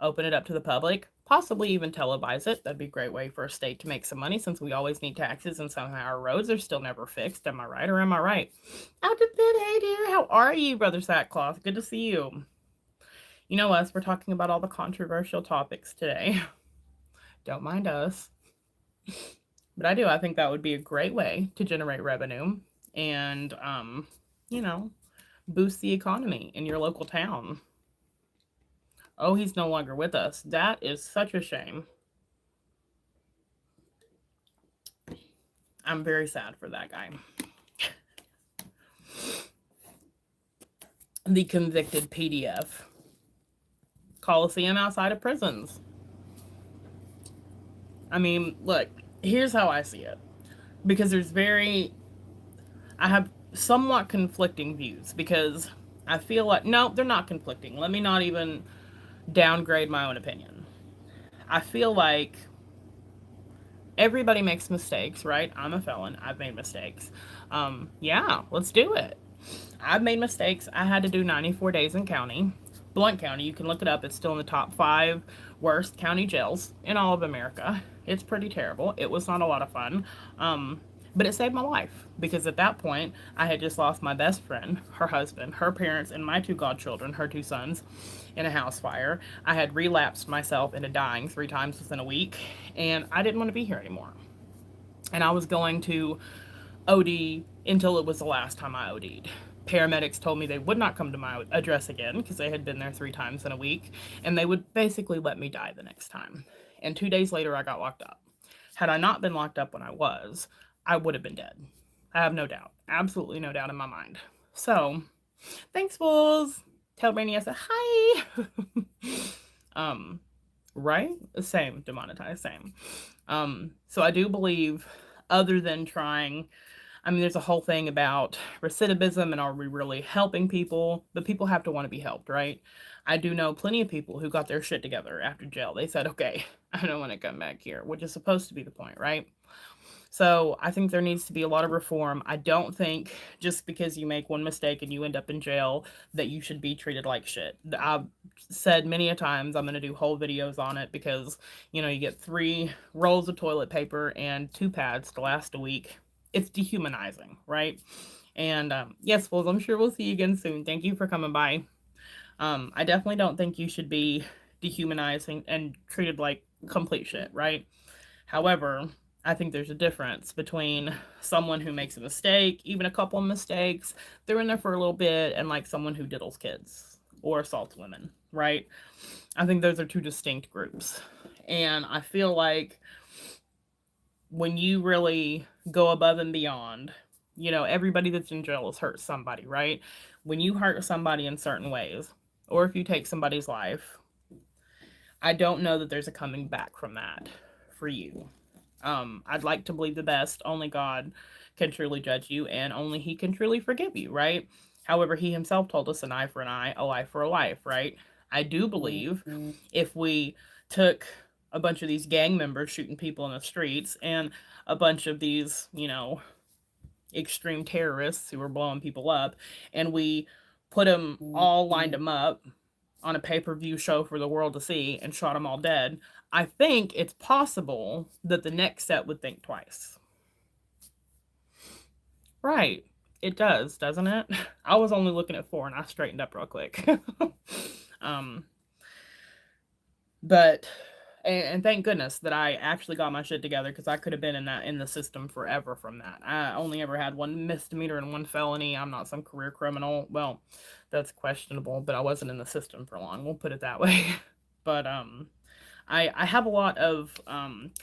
open it up to the public, possibly even televise it. That'd be a great way for a state to make some money since we always need taxes and somehow our roads are still never fixed. Am I right or am I right? Out to bid, hey dear, how are you, Brother Sackcloth? Good to see you. You know us, we're talking about all the controversial topics today. Don't mind us. But I think that would be a great way to generate revenue and, boost the economy in your local town. Oh, he's no longer with us. That is such a shame. I'm very sad for that guy. The convicted PDF. Coliseum outside of prisons. I mean, look, here's how I see it. Because I have somewhat conflicting views because I feel like, no, they're not conflicting. Let me not even downgrade my own opinion. I feel like everybody makes mistakes, right? I'm a felon. I've made mistakes. Yeah, let's do it. I've made mistakes. I had to do 94 days in county. Blount County, you can look it up. It's still in the top 5 worst county jails in all of America. It's pretty terrible. It was not a lot of fun. But it saved my life because at that point, I had just lost my best friend, her husband, her parents, and my 2 godchildren, her 2 sons, in a house fire. I had relapsed myself into dying 3 times within a week, and I didn't want to be here anymore. And I was going to OD until it was the last time I OD'd. Paramedics told me they would not come to my address again because they had been there 3 times in a week, and they would basically let me die the next time. And 2 days later, I got locked up. Had I not been locked up when I would have been dead. I have no doubt. Absolutely no doubt in my mind. So, thanks, fools. Tell Rainy I said hi. Right? Same. Demonetized. Same. So I do believe, other than trying, I mean, there's a whole thing about recidivism and are we really helping people? But people have to want to be helped, right? I do know plenty of people who got their shit together after jail. They said, okay, I don't want to come back here, which is supposed to be the point, right? So I think there needs to be a lot of reform. I don't think just because you make one mistake and you end up in jail that you should be treated like shit. I've said many a times I'm going to do whole videos on it because, you get 3 rolls of toilet paper and 2 pads to last a week. It's dehumanizing, right? And yes, well, I'm sure we'll see you again soon. Thank you for coming by. I definitely don't think you should be dehumanizing and treated like complete shit, right? However, I think there's a difference between someone who makes a mistake, even a couple of mistakes, they're in there for a little bit, and like someone who diddles kids or assaults women, right? I think those are 2 distinct groups. And I feel like when you really go above and beyond, everybody that's in jail has hurt somebody, right? When you hurt somebody in certain ways, or if you take somebody's life, I don't know that there's a coming back from that for you. I'd like to believe the best. Only God can truly judge you, and only He can truly forgive you, right? However, He Himself told us an eye for an eye, a life for a life, right? I do believe if we took a bunch of these gang members shooting people in the streets and a bunch of these, extreme terrorists who were blowing people up, and we put them all, lined them up on a pay-per-view show for the world to see and shot them all dead, I think it's possible that the next set would think twice. Right. It does, doesn't it? I was only looking at 4 and I straightened up real quick. um but and thank goodness that I actually got my shit together, because I could have been in the system forever from that. I only ever had 1 misdemeanor and 1 felony. I'm not some career criminal. Well, that's questionable, but I wasn't in the system for long. We'll put it that way. But I have a lot of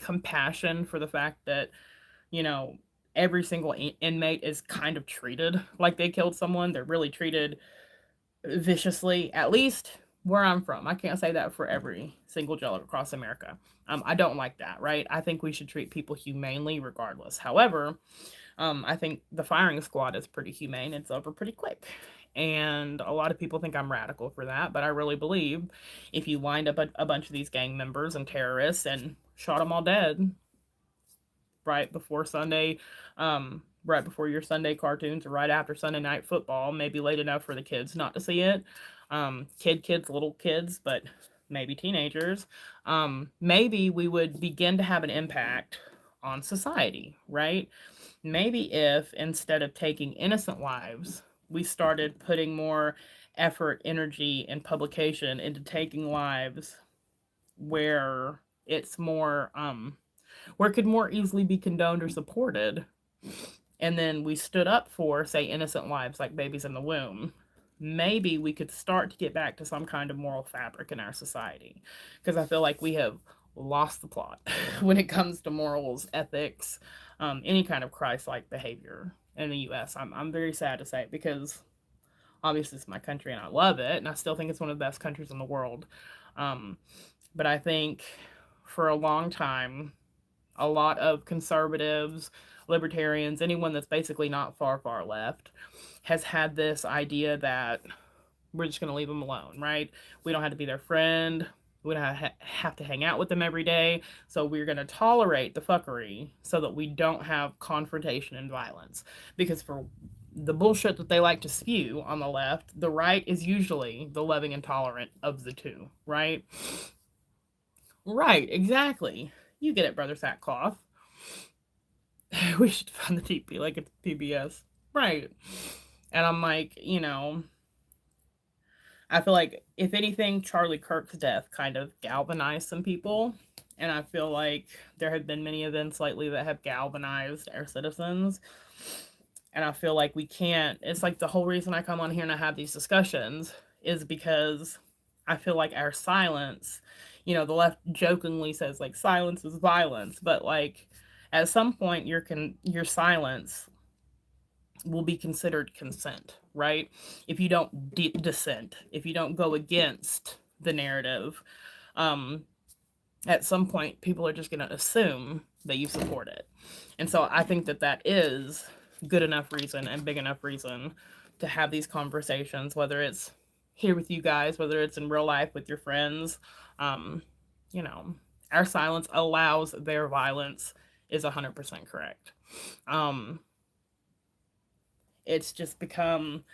compassion for the fact that, you know, every single inmate is kind of treated like they killed someone. They're really treated viciously, at least where I'm from. I can't say that for every single jail across America. I don't like that, right? I think we should treat people humanely regardless. However, I think the firing squad is pretty humane. It's over pretty quick. And a lot of people think I'm radical for that, but I really believe if you lined up a bunch of these gang members and terrorists and shot them all dead right before Sunday, right before your Sunday cartoons or right after Sunday night football, maybe late enough for the kids not to see it. Kids, little kids, but maybe teenagers. Maybe we would begin to have an impact on society, right? Maybe if instead of taking innocent lives, we started putting more effort, energy, and publication into taking lives where it's more where it could more easily be condoned or supported, and then we stood up for, say, innocent lives like babies in the womb, maybe we could start to get back to some kind of moral fabric in our society. Because I feel like we have lost the plot when it comes to morals, ethics, any kind of Christ-like behavior in the U.S. I'm very sad to say, because obviously it's my country and I love it, and I still think it's one of the best countries in the world. Um, but I think for a long time, a lot of conservatives, libertarians, anyone that's basically not far, far left, has had this idea that we're just going to leave them alone, right? We don't have to be their friend. We don't have to hang out with them every day. So we're going to tolerate the fuckery so that we don't have confrontation and violence. Because for the bullshit that they like to spew on the left, the right is usually the loving and tolerant of the two, right? Right, exactly. You get it, Brother Sackcloth. We should fund the TP like it's PBS. Right. And I'm like, I feel like, if anything, Charlie Kirk's death kind of galvanized some people. And I feel like there have been many events lately that have galvanized our citizens. And I feel like we can't, it's like the whole reason I come on here and I have these discussions is because I feel like our silence, the left jokingly says like silence is violence, but like at some point your silence will be considered consent, right? If you don't dissent, if you don't go against the narrative, at some point people are just going to assume that you support it. And so I think that is good enough reason and big enough reason to have these conversations, whether it's here with you guys, whether it's in real life with your friends. Our silence allows their violence is 100% correct. Um, it's just become,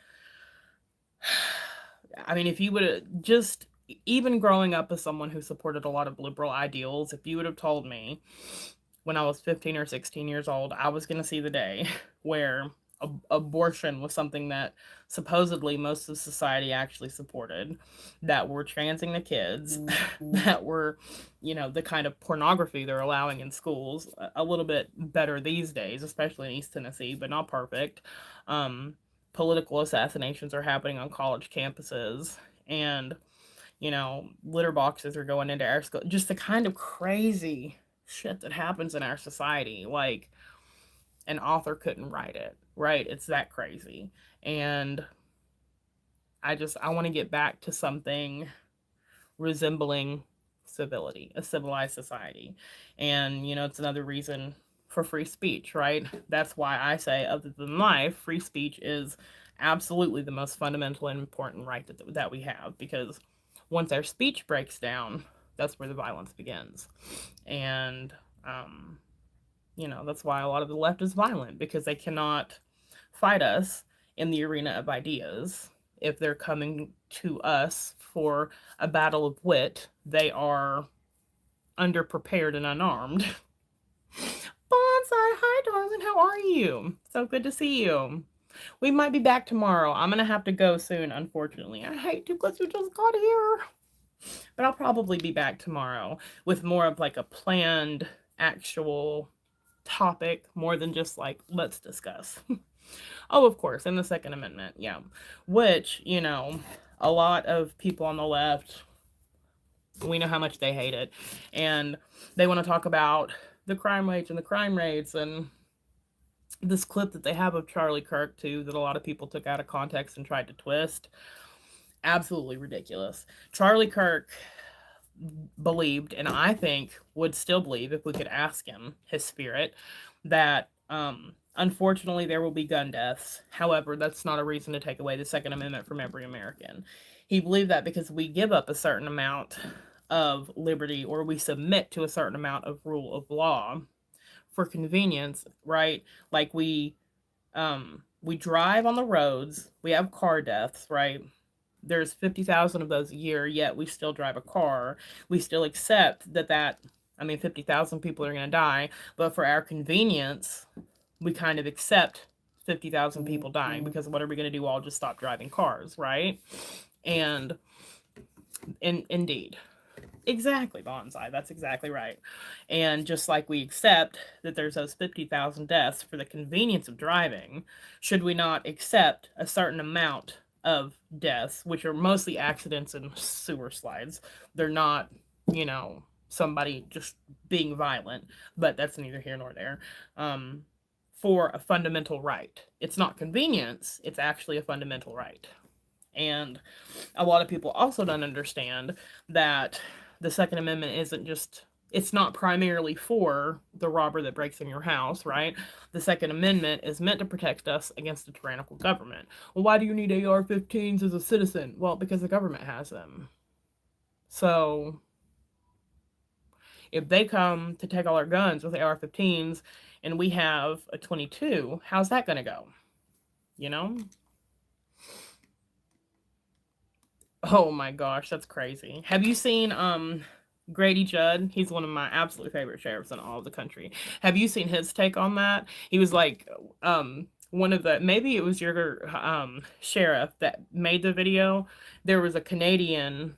I mean, if you would have just, even growing up as someone who supported a lot of liberal ideals, if you would have told me when I was 15 or 16 years old, I was going to see the day where abortion was something that supposedly most of society actually supported, that were transing the kids, that were, the kind of pornography they're allowing in schools, a little bit better these days, especially in East Tennessee, but not perfect. Um, Political assassinations are happening on college campuses, and litter boxes are going into our school. Just the kind of crazy shit that happens in our society. Like, an author couldn't write it, right? It's that crazy. And I want to get back to something resembling civility, a civilized society. And, it's another reason for free speech, right? That's why I say, other than life, free speech is absolutely the most fundamental and important right that we have, because once our speech breaks down, that's where the violence begins. And, that's why a lot of the left is violent, because they cannot fight us in the arena of ideas. If they're coming to us for a battle of wit, they are underprepared and unarmed. Bonsai, hi darling, how are you? So good to see you. We might be back tomorrow. I'm gonna have to go soon, unfortunately. I hate to because you just got here. But I'll probably be back tomorrow with more of like a planned actual topic, more than just like, let's discuss. Oh, of course, in the Second Amendment, yeah. Which, a lot of people on the left, we know how much they hate it. And they want to talk about the crime rates and the crime rates, and this clip that they have of Charlie Kirk, too, that a lot of people took out of context and tried to twist. Absolutely ridiculous. Charlie Kirk believed, and I think would still believe if we could ask him, his spirit, that unfortunately there will be gun deaths. However, that's not a reason to take away the Second Amendment from every American. He believed that because we give up a certain amount of liberty, or we submit to a certain amount of rule of law for convenience, right? Like we drive on the roads, we have car deaths, right? There's 50,000 of those a year, yet we still drive a car. We still accept that 50,000 people are going to die, but for our convenience, we kind of accept 50,000 people dying, because what are we going to do? All just stop driving cars, right? And indeed. Exactly, Bonsai. That's exactly right. And just like we accept that there's those 50,000 deaths for the convenience of driving, should we not accept a certain amount of deaths, which are mostly accidents and sewer slides? They're not, somebody just being violent, but that's neither here nor there. For a fundamental right. It's not convenience, it's actually a fundamental right. And a lot of people also don't understand that the Second Amendment isn't just, it's not primarily for the robber that breaks in your house, right? The Second Amendment is meant to protect us against a tyrannical government. Well, why do you need AR-15s as a citizen? Well, because the government has them. So if they come to take all our guns with AR-15s and we have a 22, how's that going to go? Oh my gosh, that's crazy. Have you seen Grady Judd? He's one of my absolute favorite sheriffs in all of the country. Have you seen his take on that? He was like one of the, maybe it was your sheriff that made the video. There was a Canadian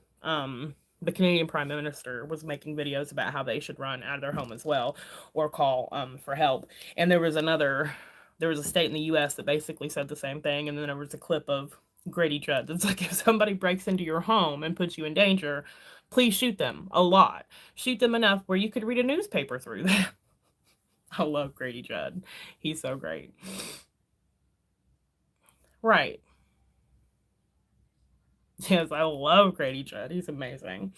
the Canadian Prime Minister was making videos about how they should run out of their home as well, or call for help. And there was a state in the US that basically said the same thing, and then there was a clip of Grady Judd. It's like, if somebody breaks into your home and puts you in danger, please shoot them a lot. Shoot them enough where you could read a newspaper through them. I love Grady Judd. He's so great. Right. Yes, I love Grady Judd. He's amazing.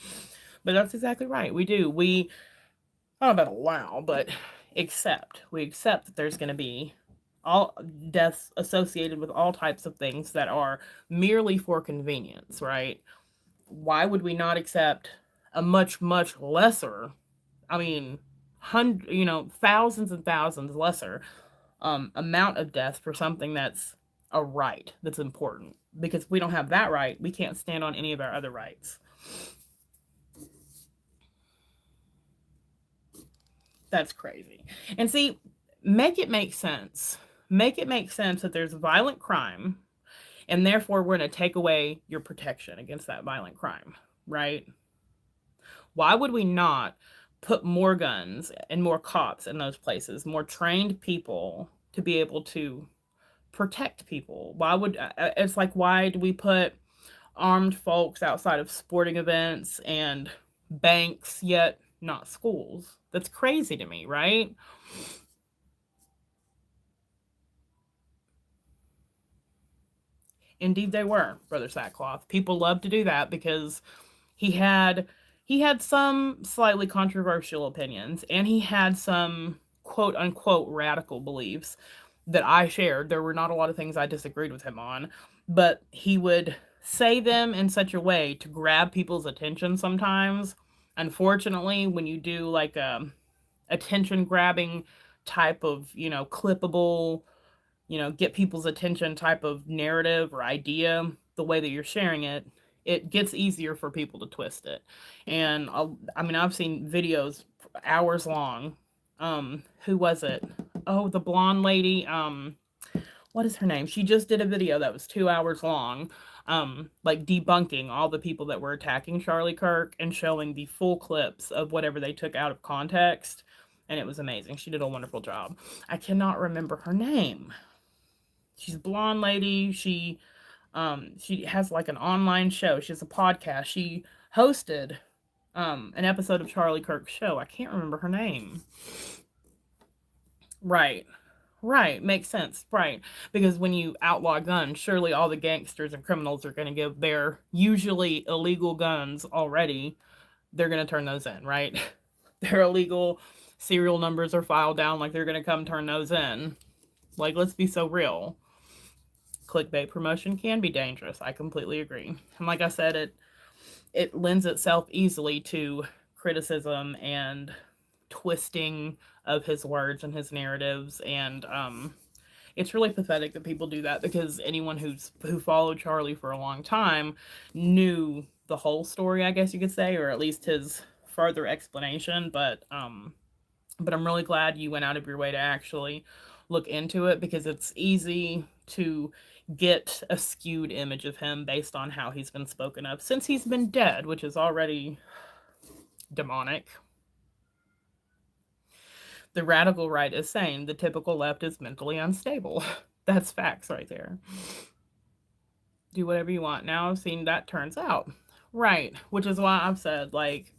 But that's exactly right. We do. I don't know about allow, but we accept that there's going to be all deaths associated with all types of things that are merely for convenience, right? Why would we not accept a much, much lesser, I mean, thousands and thousands lesser amount of deaths for something that's a right that's important. Because if we don't have that right, we can't stand on any of our other rights. That's crazy. And see, make it make sense. Make it make sense that there's violent crime, and therefore we're going to take away your protection against that violent crime, right? Why would we not put more guns and more cops in those places, more trained people to be able to protect people? Why would it's like, why do we put armed folks outside of sporting events and banks yet not schools? That's crazy to me, right? Indeed they were, Brother Sackcloth. People love to do that because he had he had some slightly controversial opinions, and he had some quote unquote radical beliefs that I shared. There were not a lot of things I disagreed with him on, but he would say them in such a way to grab people's attention sometimes. Unfortunately, when you do like a attention grabbing type of, clippable, get people's attention type of narrative or idea, the way that you're sharing it, it gets easier for people to twist it. And I mean, I've seen videos hours long. Who was it? Oh, the blonde lady. What is her name? She just did a video that was 2 hours long, like debunking all the people that were attacking Charlie Kirk and showing the full clips of whatever they took out of context. And it was amazing. She did a wonderful job. I cannot remember her name. She's a blonde lady. She has like an online show. She has a podcast. She hosted an episode of Charlie Kirk's show. I can't remember her name. Right. Right, makes sense. Right. Because when you outlaw guns, surely all the gangsters and criminals are going to give their usually illegal guns already. They're going to turn those in, right? Their illegal serial numbers are filed down, like they're going to come turn those in. Like, let's be so real. Clickbait promotion can be dangerous. I completely agree. And like I said, it lends itself easily to criticism and twisting of his words and his narratives, and it's really pathetic that people do that, because anyone who followed Charlie for a long time knew the whole story, I guess you could say, or at least his further explanation. But I'm really glad you went out of your way to actually look into it, because it's easy to get a skewed image of him based on how he's been spoken of since he's been dead, which is already demonic. The radical right is saying the typical left is mentally unstable. That's facts right there. Do whatever you want. Now I've seen that turns out. Right. Which is why I've said, like,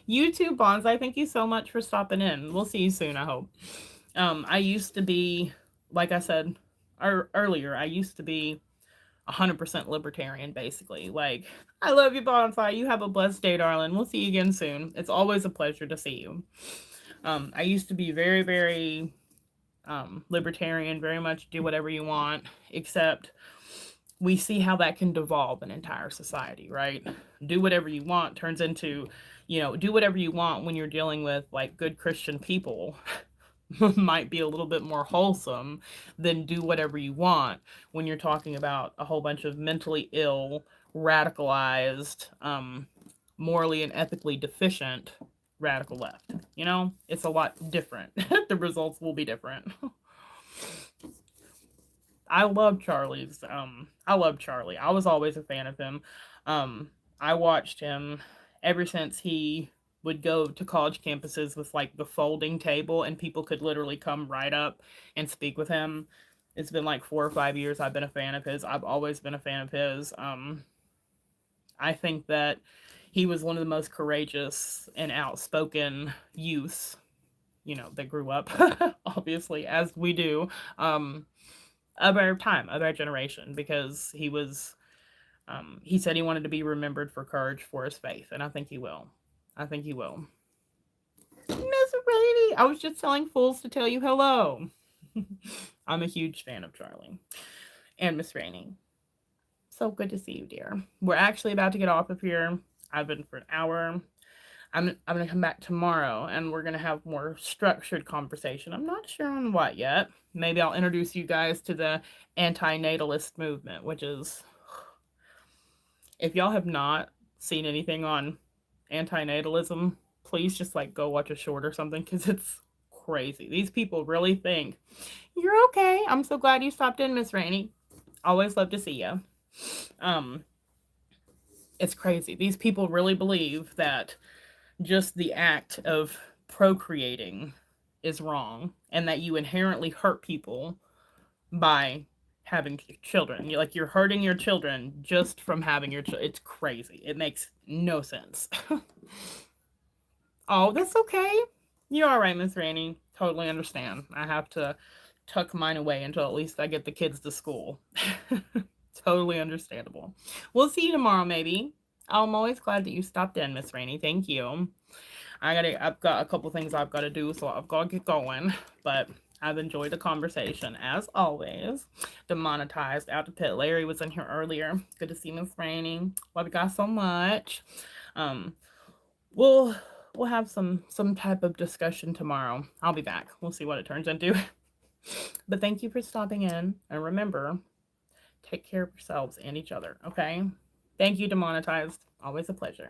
YouTube Bonds, thank you so much for stopping in. We'll see you soon, I hope. I used to be, like I said earlier, I used to be 100% libertarian, basically. Like, I love you, Bonsai. You have a blessed day, darling. We'll see you again soon. It's always a pleasure to see you. I used to be very, very libertarian, very much do whatever you want, except we see how that can devolve an entire society, right? Do whatever you want turns into, do whatever you want when you're dealing with like good Christian people might be a little bit more wholesome than do whatever you want when you're talking about a whole bunch of mentally ill, radicalized, morally and ethically deficient radical left. It's a lot different. The results will be different. I love Charlie's. I love Charlie. I was always a fan of him. I watched him ever since he would go to college campuses with like the folding table, and people could literally come right up and speak with him. It's been like 4 or 5 years I've been a fan of his. I've always been a fan of his. I think that he was one of the most courageous and outspoken youths, that grew up, obviously, as we do, of our time, of our generation, because he said he wanted to be remembered for courage for his faith, and I think he will. I think he will. Miss Rainey, I was just telling fools to tell you hello. I'm a huge fan of Charlie and Miss Rainey. So good to see you, dear. We're actually about to get off of here. I've been for an hour. I'm gonna come back tomorrow and we're gonna have more structured conversation. I'm not sure on what yet. Maybe I'll introduce you guys to the anti-natalist movement, which is, if y'all have not seen anything on anti-natalism, please just like go watch a short or something because it's crazy. These people really think you're okay. I'm so glad you stopped in, Miss Rainey. Always love to see you. Um, it's crazy. These people really believe that just the act of procreating is wrong and that you inherently hurt people by having children. You're hurting your children just from having your children. It's crazy. It makes no sense. Oh, that's okay. You're all right, Miss Rainey. Totally understand. I have to tuck mine away until at least I get the kids to school. Totally understandable. We'll see you tomorrow, maybe. I'm always glad that you stopped in, Miss Rainey. Thank you. I've got a couple things I've got to do, so I've got to get going. But I've enjoyed the conversation as always. Demonetized out of pit. Larry was in here earlier. Good to see Miss Rainey. Love you guys so much. Um, we'll we'll have some type of discussion tomorrow. I'll be back. We'll see what it turns into. But thank you for stopping in, and remember, take care of yourselves and each other. Okay. Thank you, Demonetized. Always a pleasure.